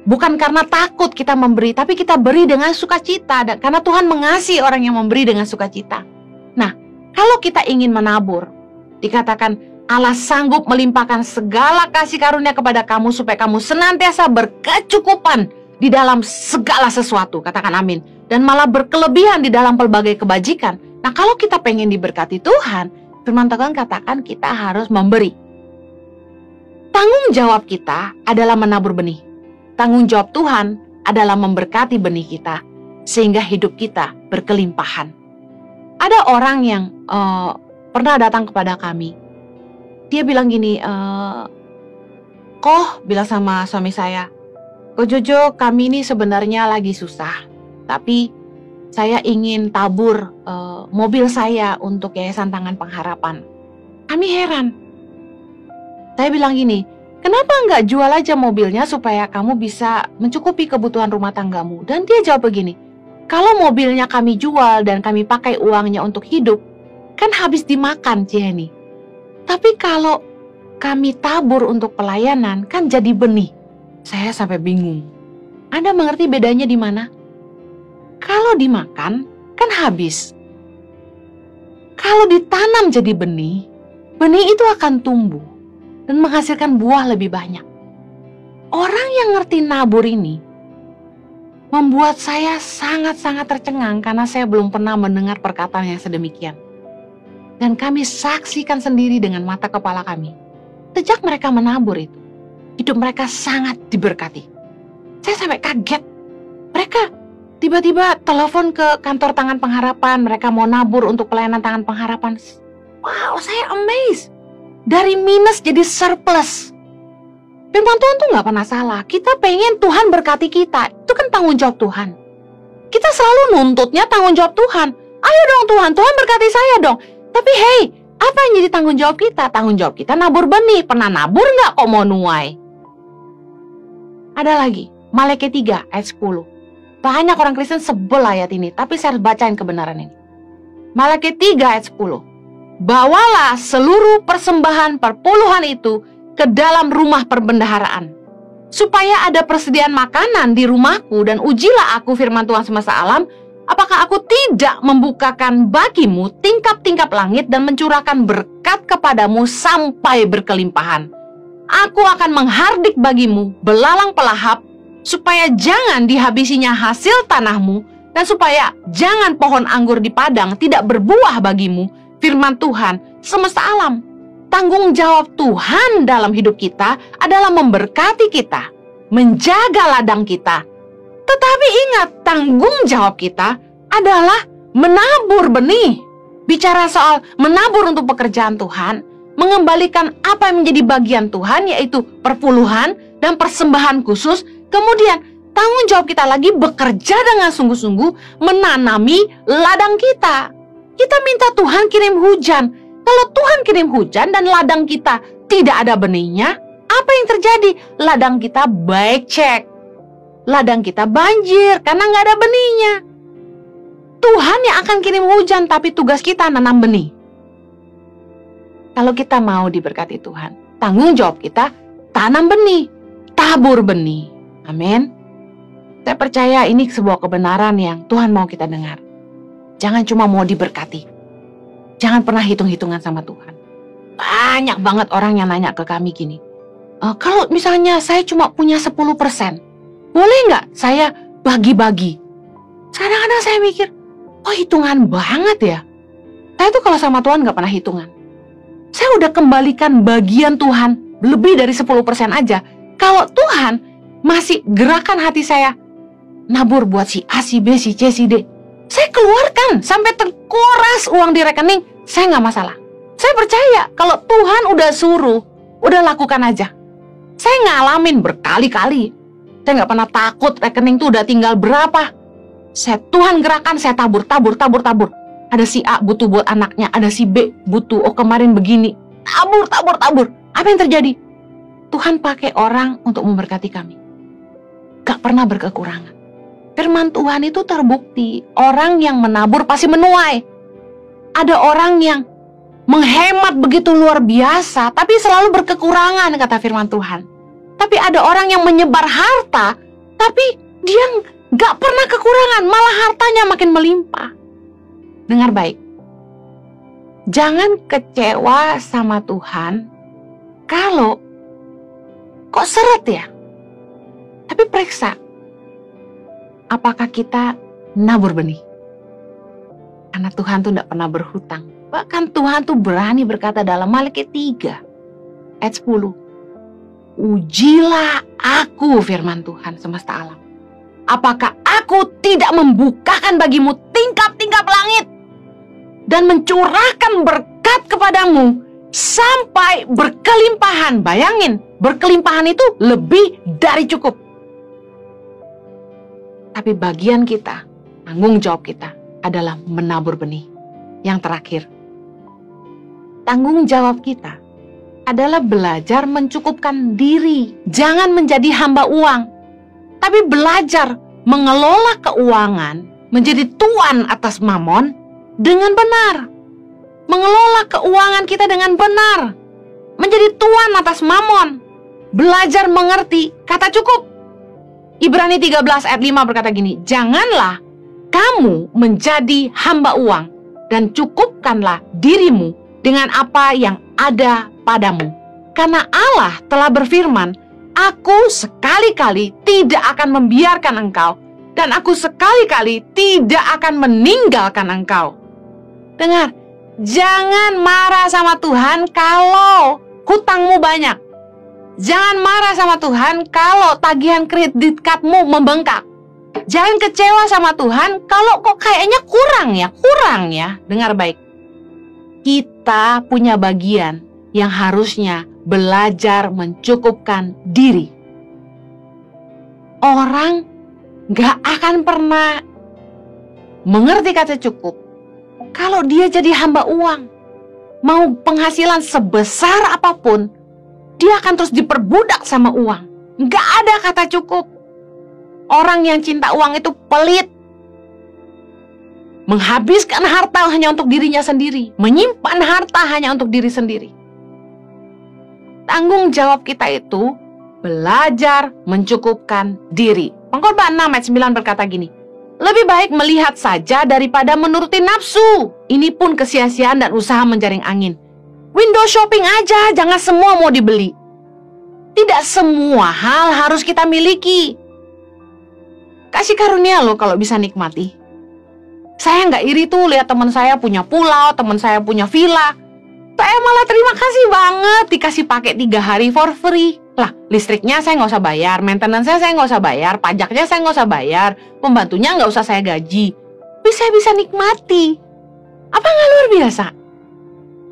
Bukan karena takut kita memberi, tapi kita beri dengan sukacita. Dan karena Tuhan mengasihi orang yang memberi dengan sukacita. Nah, kalau kita ingin menabur, dikatakan Allah sanggup melimpahkan segala kasih karunia kepada kamu, supaya kamu senantiasa berkecukupan di dalam segala sesuatu. Katakan amin. dan malah berkelebihan di dalam pelbagai kebajikan. Nah, kalau kita pengen diberkati Tuhan, firman Tuhan katakan kita harus memberi. Tanggung jawab kita adalah menabur benih. Tanggung jawab Tuhan adalah memberkati benih kita, sehingga hidup kita berkelimpahan. Ada orang yang pernah datang kepada kami. Dia bilang gini, Koh, bilang sama suami saya, Ko Jojo, kami ini sebenarnya lagi susah, tapi saya ingin tabur mobil saya untuk Yayasan Tangan Pengharapan. Kami heran. Saya bilang gini, kenapa nggak jual aja mobilnya supaya kamu bisa mencukupi kebutuhan rumah tanggamu? Dan dia jawab begini, kalau mobilnya kami jual dan kami pakai uangnya untuk hidup, kan habis dimakan, Jenny. Tapi kalau kami tabur untuk pelayanan, kan jadi benih. Saya sampai bingung. Anda mengerti bedanya di mana? Kalau dimakan, kan habis. Kalau ditanam jadi benih, benih itu akan tumbuh dan menghasilkan buah lebih banyak. Orang yang ngerti nabur ini membuat saya sangat-sangat tercengang karena saya belum pernah mendengar perkataan yang sedemikian. Dan kami saksikan sendiri dengan mata kepala kami. Sejak mereka menabur itu, hidup mereka sangat diberkati. Saya sampai kaget. Mereka tiba-tiba telepon ke kantor Tangan Pengharapan. Mereka mau nabur untuk pelayanan Tangan Pengharapan. Wow, saya amazed. Dari minus jadi surplus. Firman Tuhan tuh gak pernah salah. Kita pengen Tuhan berkati kita. Itu kan tanggung jawab Tuhan. Kita selalu nuntutnya tanggung jawab Tuhan. Ayo dong Tuhan, Tuhan berkati saya dong. Tapi hey, apa yang jadi tanggung jawab kita? Tanggung jawab kita nabur benih. Pernah nabur gak kok mau nuai? Ada lagi, Maleakhi 3 ayat 10. Banyak orang Kristen sebel ayat ini, tapi saya harus bacain kebenaran ini. Maleakhi 3 ayat 10. Bawalah seluruh persembahan perpuluhan itu ke dalam rumah perbendaharaan, supaya ada persediaan makanan di rumahku, dan ujilah aku, firman Tuhan semesta alam, apakah aku tidak membukakan bagimu tingkap-tingkap langit dan mencurahkan berkat kepadamu sampai berkelimpahan. Aku akan menghardik bagimu belalang pelahap, supaya jangan dihabisinya hasil tanahmu, dan supaya jangan pohon anggur di padang tidak berbuah bagimu, firman Tuhan semesta alam. Tanggung jawab Tuhan dalam hidup kita adalah memberkati kita, menjaga ladang kita. Tetapi ingat, tanggung jawab kita adalah menabur benih. Bicara soal menabur untuk pekerjaan Tuhan, mengembalikan apa yang menjadi bagian Tuhan, yaitu perpuluhan dan persembahan khusus. Kemudian tanggung jawab kita lagi bekerja dengan sungguh-sungguh menanami ladang kita. Kita minta Tuhan kirim hujan. Kalau Tuhan kirim hujan dan ladang kita tidak ada benihnya, apa yang terjadi? Ladang kita becek. Ladang kita banjir karena nggak ada benihnya. Tuhan yang akan kirim hujan, tapi tugas kita nanam benih. Kalau kita mau diberkati Tuhan, tanggung jawab kita tanam benih, tabur benih. Amin. Saya percaya ini sebuah kebenaran yang Tuhan mau kita dengar. Jangan cuma mau diberkati. Jangan pernah hitung-hitungan sama Tuhan. Banyak banget orang yang nanya ke kami gini, kalau misalnya saya cuma punya 10%, boleh nggak saya bagi-bagi? Kadang-kadang saya mikir, oh hitungan banget ya. Saya tuh kalau sama Tuhan nggak pernah hitungan. Saya udah kembalikan bagian Tuhan lebih dari 10% aja. Kalau Tuhan masih gerakan hati saya, nabur buat si A, si B, si C, si D, saya keluarkan sampai terkuras uang di rekening, saya nggak masalah. Saya percaya kalau Tuhan udah suruh, udah lakukan aja. Saya ngalamin berkali-kali. Saya nggak pernah takut rekening tuh udah tinggal berapa. Tuhan gerakan, saya tabur. Ada si A butuh buat anaknya, ada si B butuh, oh kemarin begini. Tabur. Apa yang terjadi? Tuhan pakai orang untuk memberkati kami. Gak pernah berkekurangan. Firman Tuhan itu terbukti. Orang yang menabur pasti menuai. Ada orang yang menghemat begitu luar biasa, tapi selalu berkekurangan, kata firman Tuhan. Tapi ada orang yang menyebar harta, tapi dia gak pernah kekurangan, malah hartanya makin melimpah. Dengar baik. Jangan kecewa sama Tuhan kalau kok seret ya. Tapi periksa, apakah kita nabur benih. Karena Tuhan tuh tidak pernah berhutang. Bahkan Tuhan tuh berani berkata dalam Maliaki 3 ayat 10. Ujilah aku, firman Tuhan semesta alam. Apakah aku tidak membukakan bagimu tingkap-tingkap langit dan mencurahkan berkat kepadamu sampai berkelimpahan. Bayangin, berkelimpahan itu lebih dari cukup. Tapi bagian kita, tanggung jawab kita adalah menabur benih. Yang terakhir, tanggung jawab kita adalah belajar mencukupkan diri. Jangan menjadi hamba uang, tapi belajar mengelola keuangan, menjadi tuan atas mamon dengan benar. Mengelola keuangan kita dengan benar, menjadi tuan atas mamon. Belajar mengerti kata cukup. Ibrani 13 ayat 5 berkata gini, janganlah kamu menjadi hamba uang dan cukupkanlah dirimu dengan apa yang ada padamu. Karena Allah telah berfirman, aku sekali-kali tidak akan membiarkan engkau dan aku sekali-kali tidak akan meninggalkan engkau. Dengar, jangan marah sama Tuhan kalau hutangmu banyak. Jangan marah sama Tuhan kalau tagihan kredit cardmu membengkak. Jangan kecewa sama Tuhan kalau kok kayaknya kurang ya. Dengar baik. Kita punya bagian yang harusnya belajar mencukupkan diri. Orang gak akan pernah mengerti kata cukup kalau dia jadi hamba uang. Mau penghasilan sebesar apapun, dia akan terus diperbudak sama uang. Gak ada kata cukup. Orang yang cinta uang itu pelit. Menghabiskan harta hanya untuk dirinya sendiri. Menyimpan harta hanya untuk diri sendiri. Tanggung jawab kita itu belajar mencukupkan diri. Pengkhotbah 6 ayat 9 berkata gini, lebih baik melihat saja daripada menuruti nafsu. Ini pun kesia-siaan dan usaha menjaring angin. Window shopping aja, jangan semua mau dibeli. Tidak semua hal harus kita miliki. Kasih karunia loh kalau bisa nikmati. Saya nggak iri tuh lihat teman saya punya pulau, teman saya punya villa. Saya malah terima kasih banget dikasih pakai 3 hari for free. Lah, listriknya saya nggak usah bayar, maintenance-nya saya nggak usah bayar, pajaknya saya nggak usah bayar, pembantunya nggak usah saya gaji. Bisa nikmati. Apa nggak luar biasa?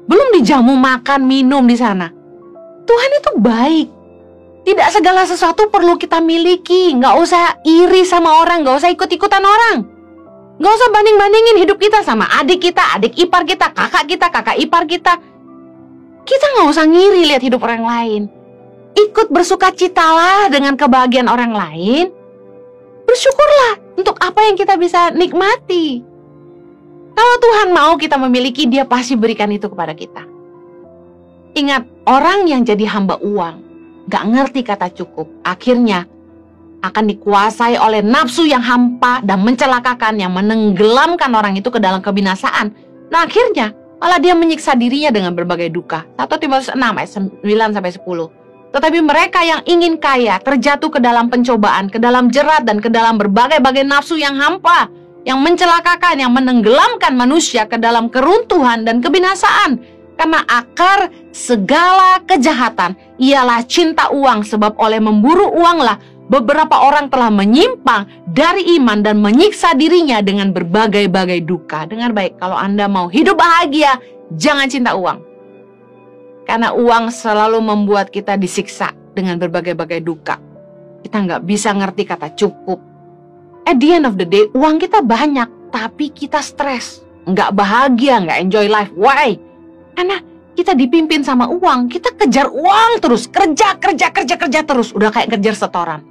Belum dijamu makan, minum di sana. Tuhan itu baik. Tidak segala sesuatu perlu kita miliki. Nggak usah iri sama orang, nggak usah ikut-ikutan orang. Nggak usah banding-bandingin hidup kita sama adik kita, adik ipar kita, kakak ipar kita. Kita nggak usah ngiri lihat hidup orang lain. Ikut bersukacitalah dengan kebahagiaan orang lain. Bersyukurlah untuk apa yang kita bisa nikmati. Kalau Tuhan mau kita memiliki, Dia pasti berikan itu kepada kita. Ingat, orang yang jadi hamba uang, gak ngerti kata cukup, akhirnya akan dikuasai oleh nafsu yang hampa dan mencelakakan, yang menenggelamkan orang itu ke dalam kebinasaan. Nah akhirnya malah dia menyiksa dirinya dengan berbagai duka. 1 Timotius 6 ayat 9-10. Tetapi mereka yang ingin kaya terjatuh ke dalam pencobaan, ke dalam jerat, dan ke dalam berbagai-bagai nafsu yang hampa, yang mencelakakan, yang menenggelamkan manusia ke dalam keruntuhan dan kebinasaan. Karena akar segala kejahatan ialah cinta uang, sebab oleh memburu uanglah beberapa orang telah menyimpang dari iman dan menyiksa dirinya dengan berbagai-bagai duka. Dengar baik, kalau Anda mau hidup bahagia, jangan cinta uang. Karena uang selalu membuat kita disiksa dengan berbagai-bagai duka. Kita nggak bisa ngerti kata cukup. At the end of the day, uang kita banyak, tapi kita stres, nggak bahagia, nggak enjoy life. Why? Karena kita dipimpin sama uang, kita kejar uang terus, kerja terus, udah kayak kejar setoran.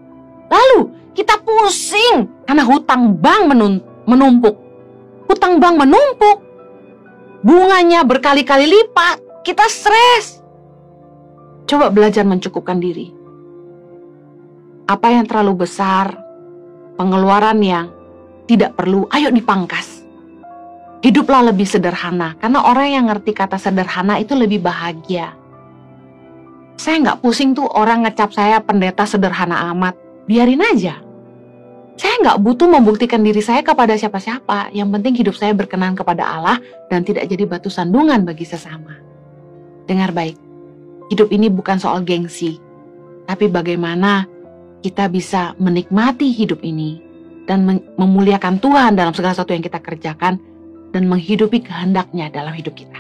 Lalu kita pusing karena hutang bank menumpuk. Hutang bank menumpuk, bunganya berkali-kali lipat, kita stres. Coba belajar mencukupkan diri. Apa yang terlalu besar, pengeluaran yang tidak perlu, ayo dipangkas. Hiduplah lebih sederhana, karena orang yang ngerti kata sederhana itu lebih bahagia. Saya nggak pusing tuh orang ngecap saya pendeta sederhana amat. Biarin aja. Saya nggak butuh membuktikan diri saya kepada siapa-siapa. Yang penting hidup saya berkenan kepada Allah dan tidak jadi batu sandungan bagi sesama. Dengar baik, hidup ini bukan soal gengsi, tapi bagaimana kita bisa menikmati hidup ini dan memuliakan Tuhan dalam segala sesuatu yang kita kerjakan dan menghidupi kehendaknya dalam hidup kita.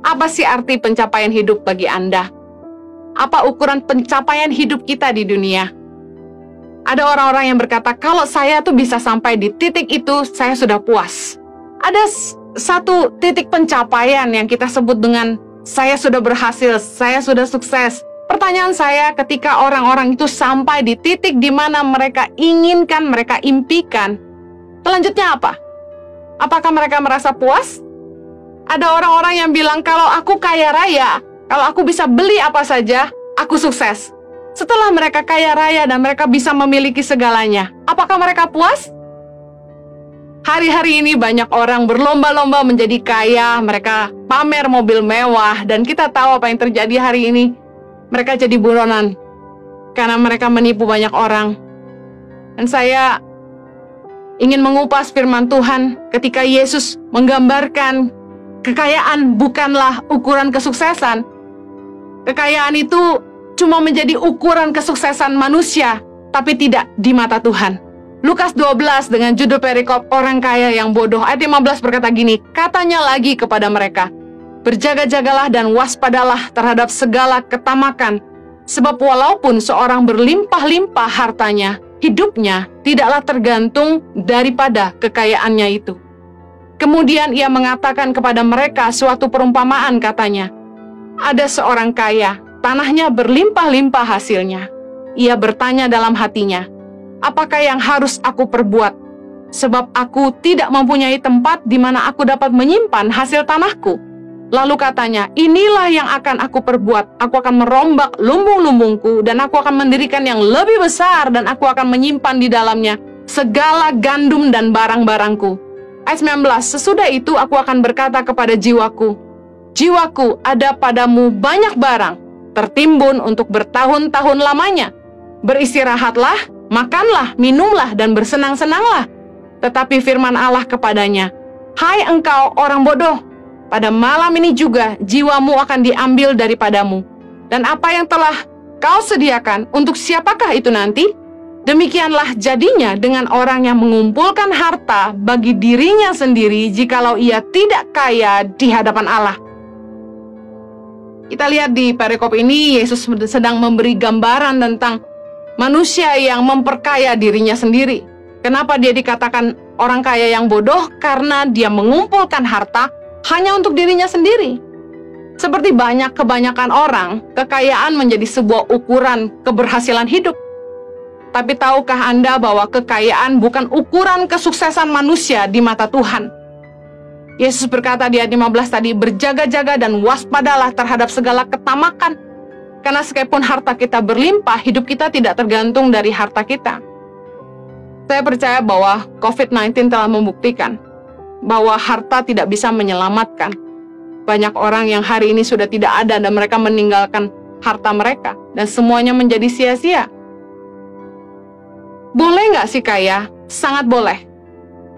Apa sih arti pencapaian hidup bagi Anda? Apa ukuran pencapaian hidup kita di dunia? Ada orang-orang yang berkata, kalau saya tuh bisa sampai di titik itu, saya sudah puas. Ada satu titik pencapaian yang kita sebut dengan saya sudah berhasil, saya sudah sukses. Pertanyaan saya, ketika orang-orang itu sampai di titik di mana mereka inginkan, mereka impikan, selanjutnya apa? Apakah mereka merasa puas? Ada orang-orang yang bilang, kalau aku kaya raya, kalau aku bisa beli apa saja, aku sukses. Setelah mereka kaya raya dan mereka bisa memiliki segalanya, apakah mereka puas? Hari-hari ini banyak orang berlomba-lomba menjadi kaya, mereka pamer mobil mewah, dan kita tahu apa yang terjadi hari ini. Mereka jadi buronan, karena mereka menipu banyak orang. Dan saya ingin mengupas firman Tuhan ketika Yesus menggambarkan kekayaan bukanlah ukuran kesuksesan. Kekayaan itu cuma menjadi ukuran kesuksesan manusia, tapi tidak di mata Tuhan. Lukas 12 dengan judul perikop orang kaya yang bodoh, ayat 15 berkata gini, katanya lagi kepada mereka, berjaga-jagalah dan waspadalah terhadap segala ketamakan, sebab walaupun seorang berlimpah-limpah hartanya, hidupnya tidaklah tergantung daripada kekayaannya itu. Kemudian ia mengatakan kepada mereka suatu perumpamaan, katanya, ada seorang kaya, tanahnya berlimpah-limpah hasilnya. Ia bertanya dalam hatinya, apakah yang harus aku perbuat? Sebab aku tidak mempunyai tempat di mana aku dapat menyimpan hasil tanahku. Lalu katanya, inilah yang akan aku perbuat. Aku akan merombak lumbung-lumbungku dan aku akan mendirikan yang lebih besar dan aku akan menyimpan di dalamnya segala gandum dan barang-barangku. Ayat 19, sesudah itu aku akan berkata kepada jiwaku, jiwaku, ada padamu banyak barang, tertimbun untuk bertahun-tahun lamanya. Beristirahatlah, makanlah, minumlah, dan bersenang-senanglah. Tetapi firman Allah kepadanya, hai engkau orang bodoh, pada malam ini juga jiwamu akan diambil daripadamu. Dan apa yang telah kau sediakan, untuk siapakah itu nanti? Demikianlah jadinya dengan orang yang mengumpulkan harta bagi dirinya sendiri, jikalau ia tidak kaya di hadapan Allah. Kita lihat di perikop ini, Yesus sedang memberi gambaran tentang manusia yang memperkaya dirinya sendiri. Kenapa dia dikatakan orang kaya yang bodoh? Karena dia mengumpulkan harta hanya untuk dirinya sendiri. Seperti kebanyakan orang, kekayaan menjadi sebuah ukuran keberhasilan hidup. Tapi tahukah Anda bahwa kekayaan bukan ukuran kesuksesan manusia di mata Tuhan? Yesus berkata di ayat 15 tadi, berjaga-jaga dan waspadalah terhadap segala ketamakan. Karena sekalipun harta kita berlimpah, hidup kita tidak tergantung dari harta kita. Saya percaya bahwa COVID-19 telah membuktikan bahwa harta tidak bisa menyelamatkan. Banyak orang yang hari ini sudah tidak ada dan mereka meninggalkan harta mereka. Dan semuanya menjadi sia-sia. Boleh nggak sih kaya? Sangat boleh.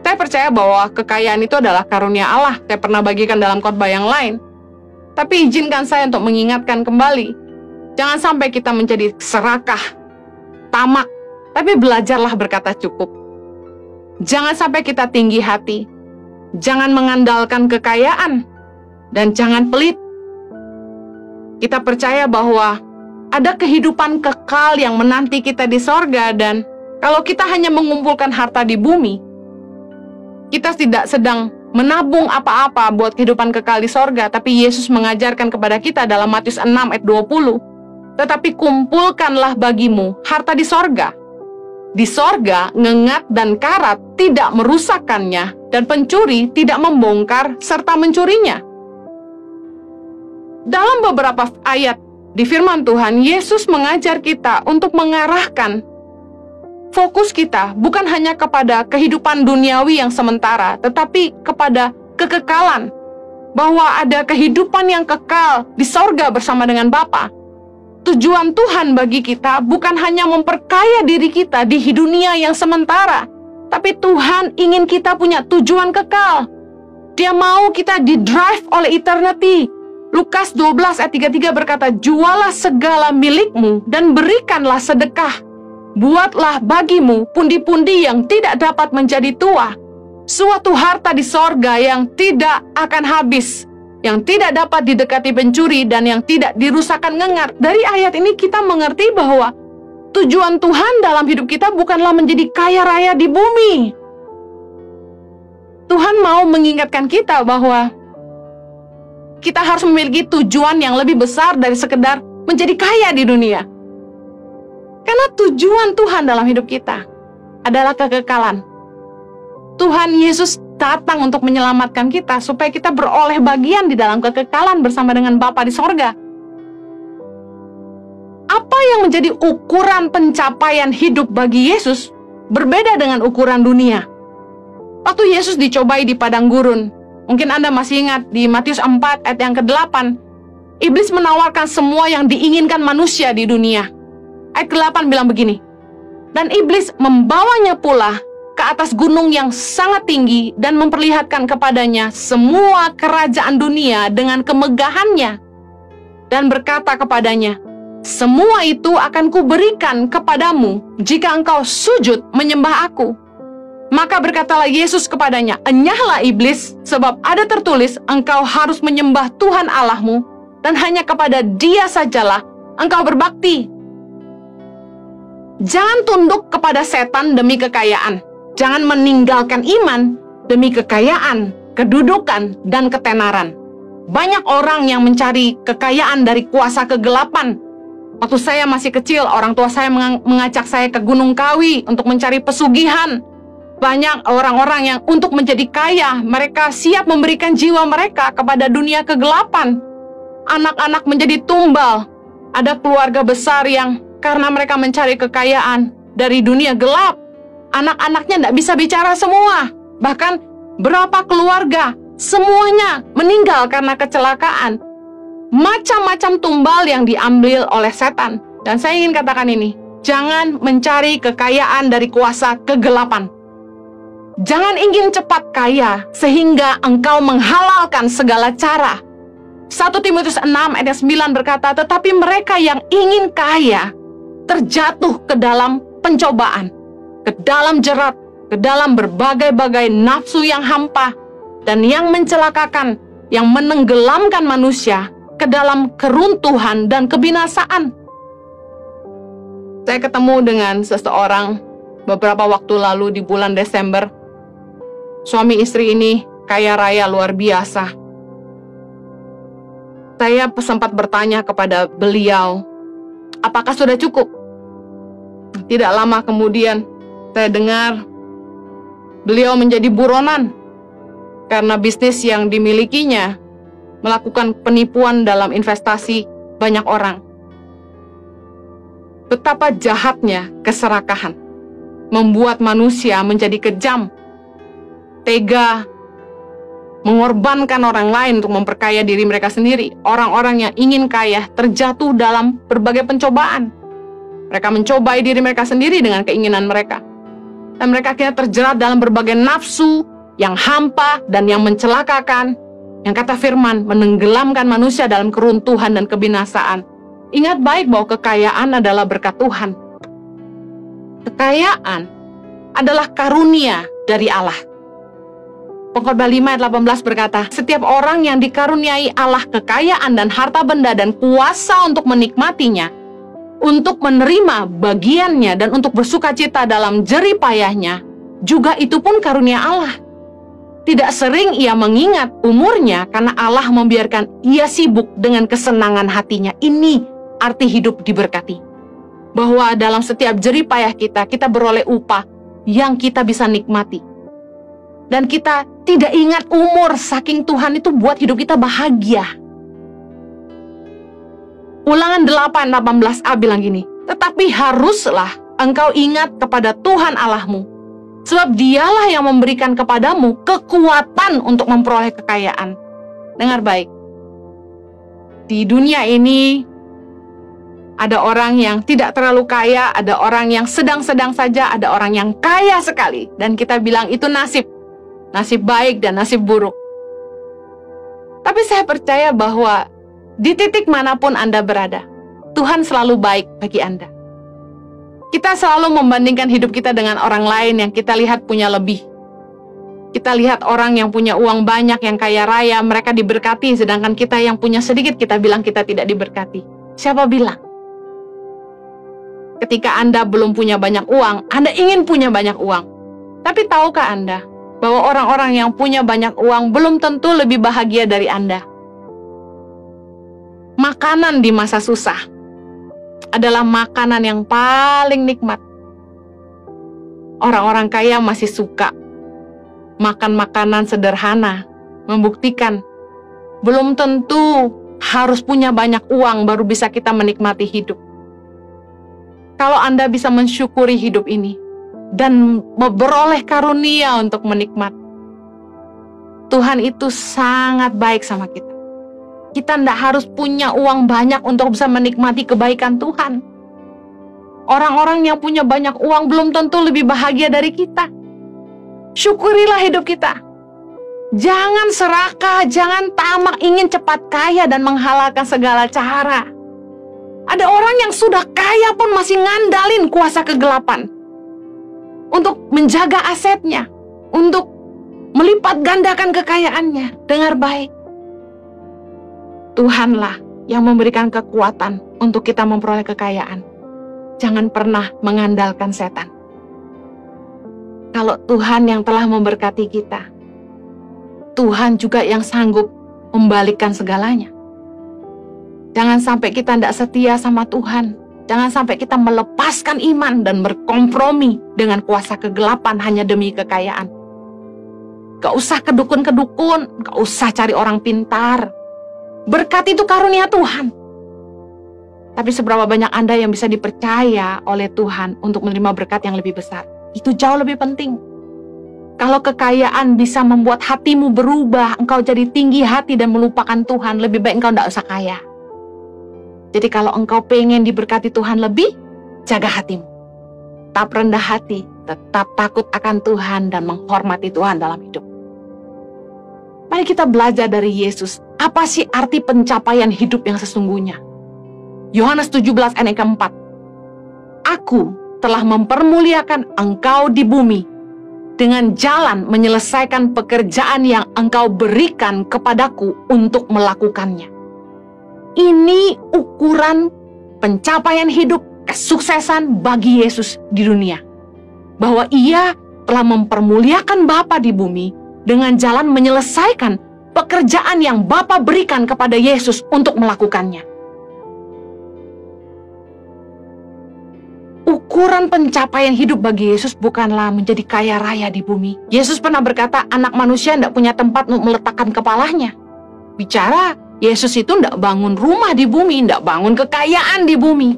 Saya percaya bahwa kekayaan itu adalah karunia Allah. Saya pernah bagikan dalam khotbah yang lain. Tapi izinkan saya untuk mengingatkan kembali. Jangan sampai kita menjadi serakah, tamak, tapi belajarlah berkata cukup. Jangan sampai kita tinggi hati. Jangan mengandalkan kekayaan. Dan jangan pelit. Kita percaya bahwa ada kehidupan kekal yang menanti kita di sorga. Dan kalau kita hanya mengumpulkan harta di bumi, kita tidak sedang menabung apa-apa buat kehidupan kekal di sorga, tapi Yesus mengajarkan kepada kita dalam Matius 6 ayat 20, tetapi kumpulkanlah bagimu harta di sorga. Di sorga, ngengat dan karat tidak merusakkannya, dan pencuri tidak membongkar serta mencurinya. Dalam beberapa ayat di firman Tuhan, Yesus mengajar kita untuk mengarahkan fokus kita bukan hanya kepada kehidupan duniawi yang sementara, tetapi kepada kekekalan. Bahwa ada kehidupan yang kekal di sorga bersama dengan Bapa. tujuan Tuhan bagi kita bukan hanya memperkaya diri kita di dunia yang sementara, tapi Tuhan ingin kita punya tujuan kekal. Dia mau kita di-drive oleh eternity. Lukas 12 ayat 33 berkata, jualah segala milikmu dan berikanlah sedekah. Buatlah bagimu pundi-pundi yang tidak dapat menjadi tua, suatu harta di sorga yang tidak akan habis, yang tidak dapat didekati pencuri dan yang tidak dirusakkan ngengat. Dari ayat ini kita mengerti bahwa tujuan Tuhan dalam hidup kita bukanlah menjadi kaya raya di bumi. Tuhan mau mengingatkan kita bahwa kita harus memiliki tujuan yang lebih besar dari sekedar menjadi kaya di dunia. Karena tujuan Tuhan dalam hidup kita adalah kekekalan. Tuhan Yesus datang untuk menyelamatkan kita supaya kita beroleh bagian di dalam kekekalan bersama dengan Bapa di sorga. Apa yang menjadi ukuran pencapaian hidup bagi Yesus berbeda dengan ukuran dunia. Waktu Yesus dicobai di padang gurun, mungkin Anda masih ingat di Matius 4 ayat yang ke-8, iblis menawarkan semua yang diinginkan manusia di dunia. Ayat ke-8 bilang begini, dan iblis membawanya pula ke atas gunung yang sangat tinggi dan memperlihatkan kepadanya semua kerajaan dunia dengan kemegahannya, dan berkata kepadanya, semua itu akan kuberikan kepadamu jika engkau sujud menyembah aku. Maka berkatalah Yesus kepadanya, enyahlah iblis, sebab ada tertulis, engkau harus menyembah Tuhan Allahmu, dan hanya kepada Dia sajalah engkau berbakti. Jangan tunduk kepada setan demi kekayaan. Jangan meninggalkan iman demi kekayaan, kedudukan, dan ketenaran. Banyak orang yang mencari kekayaan dari kuasa kegelapan. Waktu saya masih kecil, orang tua saya mengajak saya ke Gunung Kawi untuk mencari pesugihan. Banyak orang-orang yang untuk menjadi kaya, mereka siap memberikan jiwa mereka kepada dunia kegelapan. Anak-anak menjadi tumbal. Ada keluarga besar yang karena mereka mencari kekayaan dari dunia gelap, anak-anaknya tidak bisa bicara semua. Bahkan berapa keluarga, semuanya meninggal karena kecelakaan. Macam-macam tumbal yang diambil oleh setan. Dan saya ingin katakan ini, jangan mencari kekayaan dari kuasa kegelapan. Jangan ingin cepat kaya sehingga engkau menghalalkan segala cara. 1 Timotius 6 ayat 9 berkata, tetapi mereka yang ingin kaya terjatuh ke dalam pencobaan, ke dalam jerat, ke dalam berbagai-bagai nafsu yang hampa, dan yang mencelakakan, yang menenggelamkan manusia ke dalam keruntuhan dan kebinasaan. Saya ketemu dengan seseorang beberapa waktu lalu di bulan Desember. Suami istri ini kaya raya luar biasa. Saya sempat bertanya kepada beliau, apakah sudah cukup? Tidak lama kemudian, saya dengar beliau menjadi buronan karena bisnis yang dimilikinya melakukan penipuan dalam investasi banyak orang. Betapa jahatnya keserakahan membuat manusia menjadi kejam, tega, mengorbankan orang lain untuk memperkaya diri mereka sendiri. Orang-orang yang ingin kaya terjatuh dalam berbagai pencobaan. Mereka mencobai diri mereka sendiri dengan keinginan mereka. Dan mereka akhirnya terjerat dalam berbagai nafsu yang hampa dan yang mencelakakan. Yang kata firman, menenggelamkan manusia dalam keruntuhan dan kebinasaan. Ingat baik bahwa kekayaan adalah berkat Tuhan. Kekayaan adalah karunia dari Allah. Pengkhotbah 5 ayat 18 berkata, setiap orang yang dikaruniai Allah kekayaan dan harta benda dan kuasa untuk menikmatinya, untuk menerima bagiannya dan untuk bersukacita dalam jerih payahnya, juga itu pun karunia Allah. Tidak sering ia mengingat umurnya karena Allah membiarkan ia sibuk dengan kesenangan hatinya. Ini arti hidup diberkati. Bahwa dalam setiap jerih payah kita, kita beroleh upah yang kita bisa nikmati. Dan kita tidak ingat umur, saking Tuhan itu buat hidup kita bahagia. Ulangan 8:18a bilang gini, tetapi haruslah engkau ingat kepada Tuhan Allahmu, sebab Dialah yang memberikan kepadamu kekuatan untuk memperoleh kekayaan. Dengar baik, di dunia ini Ada orang yang tidak terlalu kaya, ada orang yang sedang-sedang saja, ada orang yang kaya sekali. Dan kita bilang itu nasib. Nasib baik dan nasib buruk. Tapi saya percaya bahwa di titik manapun Anda berada, Tuhan selalu baik bagi Anda. Kita selalu membandingkan hidup kita dengan orang lain yang kita lihat punya lebih. Kita lihat orang yang punya uang banyak, yang kaya raya, mereka diberkati, sedangkan kita yang punya sedikit, kita bilang kita tidak diberkati. Siapa bilang? Ketika Anda belum punya banyak uang, Anda ingin punya banyak uang. Tapi tahukah Anda bahwa orang-orang yang punya banyak uang belum tentu lebih bahagia dari Anda? Makanan di masa susah adalah makanan yang paling nikmat. Orang-orang kaya masih suka makan makanan sederhana, membuktikan belum tentu harus punya banyak uang baru bisa kita menikmati hidup. Kalau Anda bisa mensyukuri hidup ini dan beroleh karunia untuk menikmati, Tuhan itu sangat baik sama kita. Kita tidak harus punya uang banyak untuk bisa menikmati kebaikan Tuhan. Orang-orang yang punya banyak uang belum tentu lebih bahagia dari kita. Syukurilah hidup kita. Jangan serakah, jangan tamak ingin cepat kaya dan menghalalkan segala cara. Ada orang yang sudah kaya pun masih ngandalin kuasa kegelapan untuk menjaga asetnya, untuk melipat gandakan kekayaannya. Dengar baik. Tuhanlah yang memberikan kekuatan untuk kita memperoleh kekayaan. Jangan pernah mengandalkan setan. Kalau Tuhan yang telah memberkati kita, Tuhan juga yang sanggup membalikkan segalanya. Jangan sampai kita tidak setia sama Tuhan. Jangan sampai kita melepaskan iman dan berkompromi dengan kuasa kegelapan hanya demi kekayaan. Gak usah kedukun-kedukun, gak usah cari orang pintar. Berkat itu karunia Tuhan. Tapi seberapa banyak Anda yang bisa dipercaya oleh Tuhan untuk menerima berkat yang lebih besar? Itu jauh lebih penting. Kalau kekayaan bisa membuat hatimu berubah, engkau jadi tinggi hati dan melupakan Tuhan, lebih baik engkau tidak usah kaya. Jadi kalau engkau pengen diberkati Tuhan lebih, jaga hatimu. Tetap rendah hati, tetap takut akan Tuhan dan menghormati Tuhan dalam hidup. Mari kita belajar dari Yesus. Apa sih arti pencapaian hidup yang sesungguhnya? Yohanes 17 ayat yang keempat. Aku telah mempermuliakan engkau di bumi dengan jalan menyelesaikan pekerjaan yang engkau berikan kepadaku untuk melakukannya. Ini ukuran pencapaian hidup, kesuksesan bagi Yesus di dunia. Bahwa ia telah mempermuliakan Bapa di bumi dengan jalan menyelesaikan pekerjaan yang Bapa berikan kepada Yesus untuk melakukannya. Ukuran pencapaian hidup bagi Yesus bukanlah menjadi kaya raya di bumi. Yesus pernah berkata, anak manusia tidak punya tempat untuk meletakkan kepalanya. Bicara, Yesus itu tidak bangun rumah di bumi, tidak bangun kekayaan di bumi.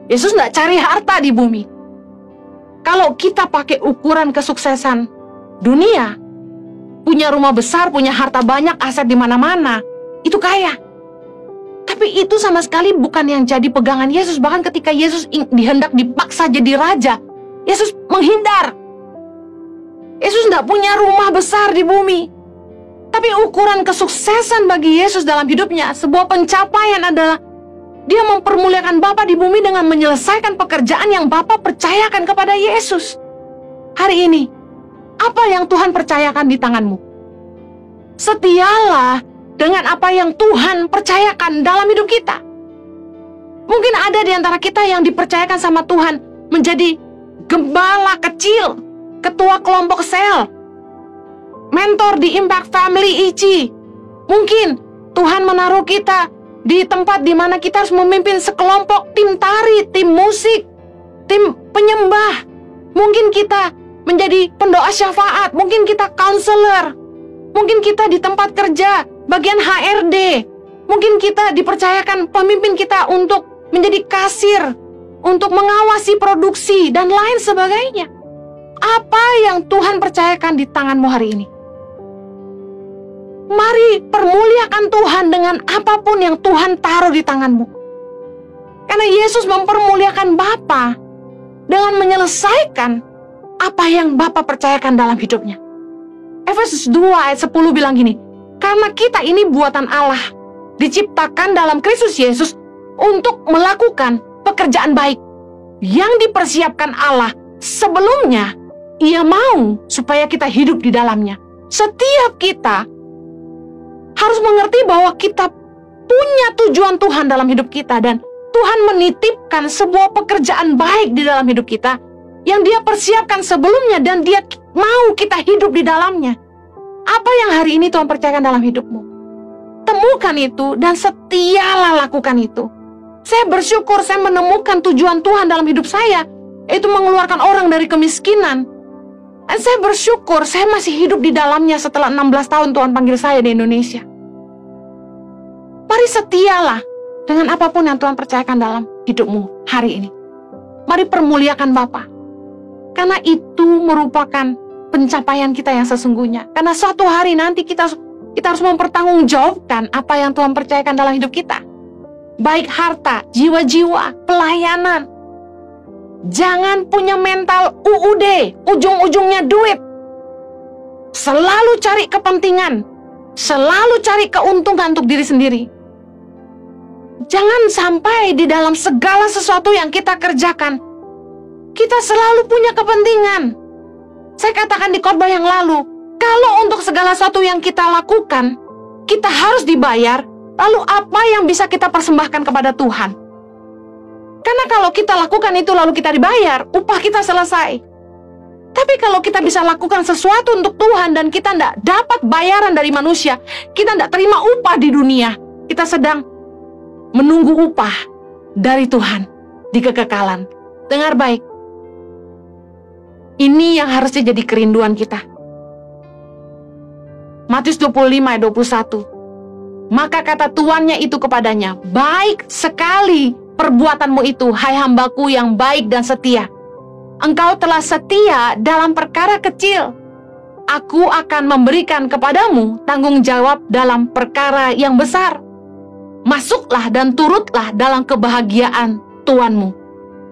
Yesus tidak cari harta di bumi. Kalau kita pakai ukuran kesuksesan dunia, punya rumah besar, punya harta banyak, aset di mana-mana, itu kaya. Tapi itu sama sekali bukan yang jadi pegangan Yesus. Bahkan ketika Yesus dihendak dipaksa jadi raja, Yesus menghindar. Yesus tidak punya rumah besar di bumi. Tapi ukuran kesuksesan bagi Yesus dalam hidupnya, sebuah pencapaian adalah dia mempermuliakan Bapa di bumi dengan menyelesaikan pekerjaan yang Bapa percayakan kepada Yesus. Hari ini, apa yang Tuhan percayakan di tanganmu? Setialah dengan apa yang Tuhan percayakan dalam hidup kita. Mungkin ada di antara kita yang dipercayakan sama Tuhan menjadi gembala kecil, ketua kelompok sel, mentor di Impact Family ICI. Mungkin Tuhan menaruh kita di tempat di mana kita harus memimpin sekelompok tim tari, tim musik, tim penyembah. Mungkin kita menjadi pendoa syafaat, mungkin kita counselor, mungkin kita di tempat kerja, bagian HRD, mungkin kita dipercayakan pemimpin kita untuk menjadi kasir, untuk mengawasi produksi, dan lain sebagainya. Apa yang Tuhan percayakan di tanganmu hari ini? Mari permuliakan Tuhan dengan apapun yang Tuhan taruh di tanganmu. Karena Yesus mempermuliakan Bapa dengan menyelesaikan apa yang Bapa percayakan dalam hidupnya. Efesus 2 ayat 10 bilang gini, karena kita ini buatan Allah, diciptakan dalam Kristus Yesus untuk melakukan pekerjaan baik yang dipersiapkan Allah sebelumnya Ia mau supaya kita hidup di dalamnya. Setiap kita harus mengerti bahwa kita punya tujuan Tuhan dalam hidup kita, dan Tuhan menitipkan sebuah pekerjaan baik di dalam hidup kita yang Dia persiapkan sebelumnya, dan Dia mau kita hidup di dalamnya. Apa yang hari ini Tuhan percayakan dalam hidupmu? Temukan itu dan setialah lakukan itu. Saya bersyukur saya menemukan tujuan Tuhan dalam hidup saya, yaitu mengeluarkan orang dari kemiskinan. Dan saya bersyukur saya masih hidup di dalamnya setelah 16 tahun Tuhan panggil saya di Indonesia. Mari setialah dengan apapun yang Tuhan percayakan dalam hidupmu hari ini. Mari permuliakan Bapa. Karena itu merupakan pencapaian kita yang sesungguhnya. Karena suatu hari nanti kita harus mempertanggungjawabkan apa yang Tuhan percayakan dalam hidup kita. Baik harta, jiwa-jiwa, pelayanan. Jangan punya mental UUD, ujung-ujungnya duit. Selalu cari kepentingan, selalu cari keuntungan untuk diri sendiri. Jangan sampai di dalam segala sesuatu yang kita kerjakan, kita selalu punya kepentingan. Saya katakan di khotbah yang lalu, kalau untuk segala sesuatu yang kita lakukan, kita harus dibayar, lalu apa yang bisa kita persembahkan kepada Tuhan? Karena kalau kita lakukan itu lalu kita dibayar, upah kita selesai. Tapi kalau kita bisa lakukan sesuatu untuk Tuhan dan kita tidak dapat bayaran dari manusia, kita tidak terima upah di dunia, kita sedang menunggu upah dari Tuhan di kekekalan. Dengar baik, ini yang harusnya jadi kerinduan kita. Matius 25 ayat 21. Maka kata tuannya itu kepadanya, baik sekali perbuatanmu itu, hai hambaku yang baik dan setia. Engkau telah setia dalam perkara kecil. Aku akan memberikan kepadamu tanggung jawab dalam perkara yang besar. Masuklah dan turutlah dalam kebahagiaan Tuanmu.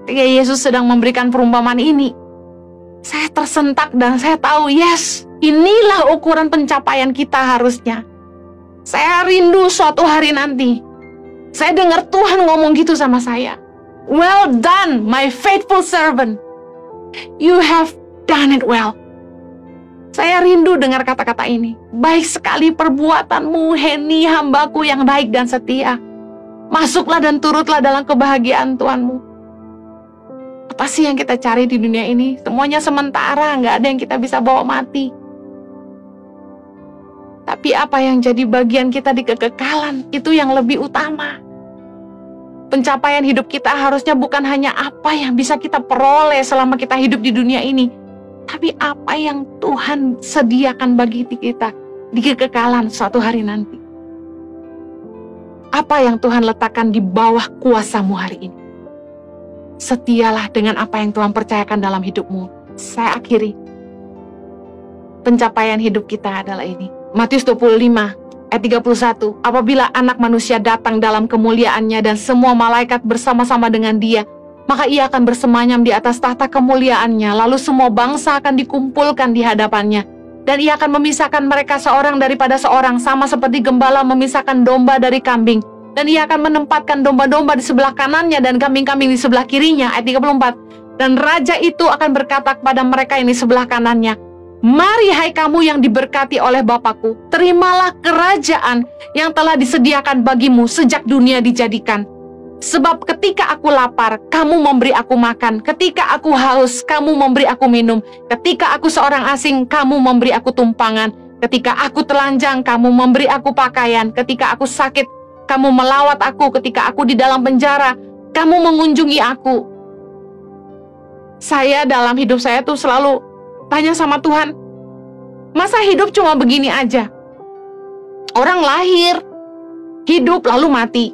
Ketika Yesus sedang memberikan perumpamaan ini, saya tersentak dan saya tahu, yes, inilah ukuran pencapaian kita harusnya. Saya rindu suatu hari nanti saya dengar Tuhan ngomong gitu sama saya. Well done, my faithful servant. You have done it well. Saya rindu dengar kata-kata ini. Baik sekali perbuatanmu, Henny, hambaku yang baik dan setia. Masuklah dan turutlah dalam kebahagiaan Tuhanmu. Apa sih yang kita cari di dunia ini? Semuanya sementara, nggak ada yang kita bisa bawa mati. Tapi apa yang jadi bagian kita di kekekalan, itu yang lebih utama. Pencapaian hidup kita harusnya bukan hanya apa yang bisa kita peroleh selama kita hidup di dunia ini, tapi apa yang Tuhan sediakan bagi kita di kekekalan suatu hari nanti. Apa yang Tuhan letakkan di bawah kuasa-Mu hari ini. Setialah dengan apa yang Tuhan percayakan dalam hidupmu. Saya akhiri. Pencapaian hidup kita adalah ini. Matius 25 ayat 31, apabila anak manusia datang dalam kemuliaannya dan semua malaikat bersama-sama dengan dia, maka ia akan bersemayam di atas tahta kemuliaannya, lalu semua bangsa akan dikumpulkan di hadapannya, dan ia akan memisahkan mereka seorang daripada seorang, sama seperti gembala memisahkan domba dari kambing, dan ia akan menempatkan domba-domba di sebelah kanannya dan kambing-kambing di sebelah kirinya. Ayat 34, dan raja itu akan berkata kepada mereka yang di sebelah kanannya, mari hai kamu yang diberkati oleh Bapakku, terimalah kerajaan yang telah disediakan bagimu sejak dunia dijadikan. Sebab ketika aku lapar, kamu memberi aku makan. Ketika aku haus, kamu memberi aku minum. Ketika aku seorang asing, kamu memberi aku tumpangan. Ketika aku telanjang, kamu memberi aku pakaian. Ketika aku sakit, kamu melawat aku. Ketika aku di dalam penjara, kamu mengunjungi aku. Saya dalam hidup saya tuh selalu tanya sama Tuhan, masa hidup cuma begini aja? Orang lahir, hidup lalu mati.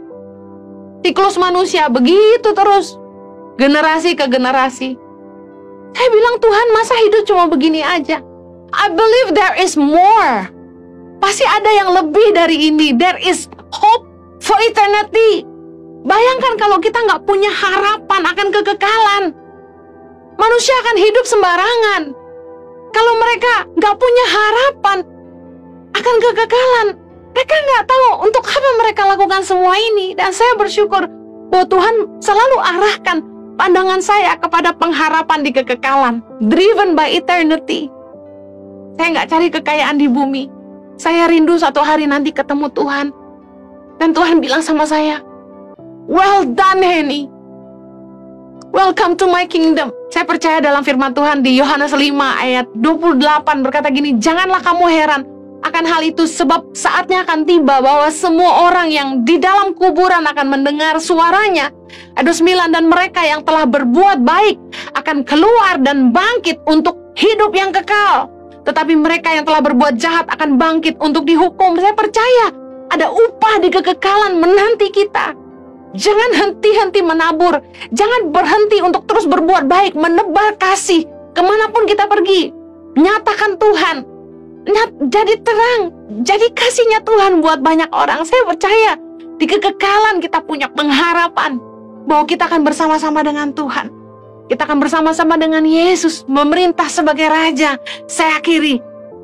Siklus manusia begitu terus, generasi ke generasi. Saya bilang, Tuhan, masa hidup cuma begini aja? I believe there is more. Pasti ada yang lebih dari ini. There is hope for eternity. Bayangkan kalau kita nggak punya harapan akan kekekalan. Manusia akan hidup sembarangan. Kalau mereka nggak punya harapan akan kekekalan, mereka nggak tahu untuk apa mereka lakukan semua ini. Dan saya bersyukur bahwa Tuhan selalu arahkan pandangan saya kepada pengharapan di kekekalan, driven by eternity. Saya nggak cari kekayaan di bumi. Saya rindu suatu hari nanti ketemu Tuhan. Dan Tuhan bilang sama saya, "Well done, Henny. Welcome to my kingdom." Saya percaya dalam firman Tuhan di Yohanes 5 ayat 28 berkata gini, "Janganlah kamu heran akan hal itu, sebab saatnya akan tiba bahwa semua orang yang di dalam kuburan akan mendengar suaranya." Ayat 9, "Dan mereka yang telah berbuat baik akan keluar dan bangkit untuk hidup yang kekal. Tetapi mereka yang telah berbuat jahat akan bangkit untuk dihukum." Saya percaya ada upah di kekekalan menanti kita. Jangan henti-henti menabur. Jangan berhenti untuk terus berbuat baik, menebar kasih kemanapun kita pergi. Nyatakan Tuhan. Jadi terang. Jadi kasihnya Tuhan buat banyak orang. Saya percaya di kekekalan kita punya pengharapan bahwa kita akan bersama-sama dengan Tuhan. Kita akan bersama-sama dengan Yesus memerintah sebagai Raja. Saya akhiri,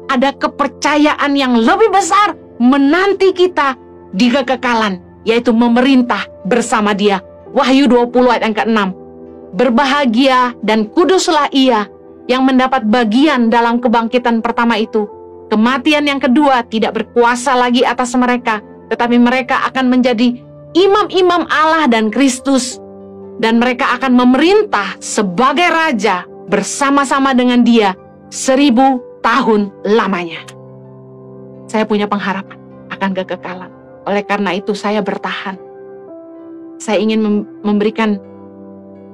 ada kepercayaan yang lebih besar menanti kita di kekekalan, yaitu memerintah bersama Dia. Wahyu 20 ayat yang ke-6. "Berbahagia dan kuduslah ia yang mendapat bagian dalam kebangkitan pertama itu. Kematian yang kedua tidak berkuasa lagi atas mereka, tetapi mereka akan menjadi imam-imam Allah dan Kristus. Dan mereka akan memerintah sebagai Raja bersama-sama dengan Dia 1000 tahun lamanya." Saya punya pengharapan akan kekekalan. Oleh karena itu saya bertahan. Saya ingin memberikan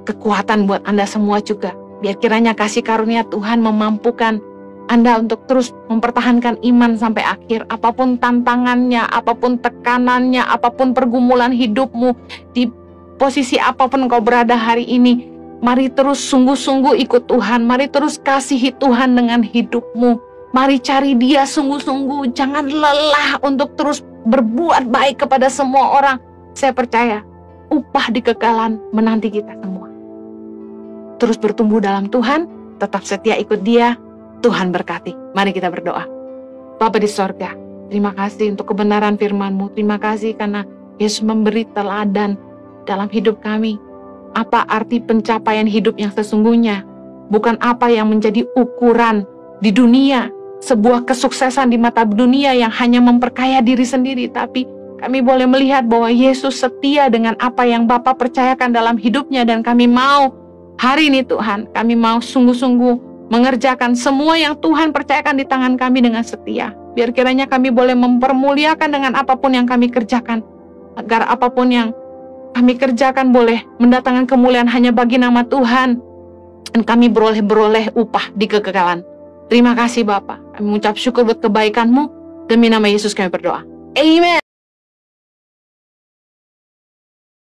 kekuatan buat Anda semua juga. Biar kiranya kasih karunia Tuhan memampukan Anda untuk terus mempertahankan iman sampai akhir. Apapun tantangannya, apapun tekanannya, apapun pergumulan hidupmu, di posisi apapun kau berada hari ini, mari terus sungguh-sungguh ikut Tuhan. Mari terus kasihi Tuhan dengan hidupmu. Mari cari Dia sungguh-sungguh. Jangan lelah untuk terus berbuat baik kepada semua orang. Saya percaya upah di kekekalan menanti kita semua. Terus bertumbuh dalam Tuhan, tetap setia ikut Dia. Tuhan berkati. Mari kita berdoa. Bapa di sorga, terima kasih untuk kebenaran firman-Mu. Terima kasih karena Yesus memberi teladan dalam hidup kami. Apa arti pencapaian hidup yang sesungguhnya? Bukan apa yang menjadi ukuran di dunia, sebuah kesuksesan di mata dunia yang hanya memperkaya diri sendiri, tapi kami boleh melihat bahwa Yesus setia dengan apa yang Bapa percayakan dalam hidupnya. Dan kami mau hari ini Tuhan, kami mau sungguh-sungguh mengerjakan semua yang Tuhan percayakan di tangan kami dengan setia. Biar kiranya kami boleh mempermuliakan dengan apapun yang kami kerjakan, agar apapun yang kami kerjakan boleh mendatangkan kemuliaan hanya bagi nama Tuhan, dan kami beroleh upah di kekekalan. Terima kasih Bapa. Kami mengucap syukur buat kebaikan-Mu. Demi nama Yesus kami berdoa. Amen.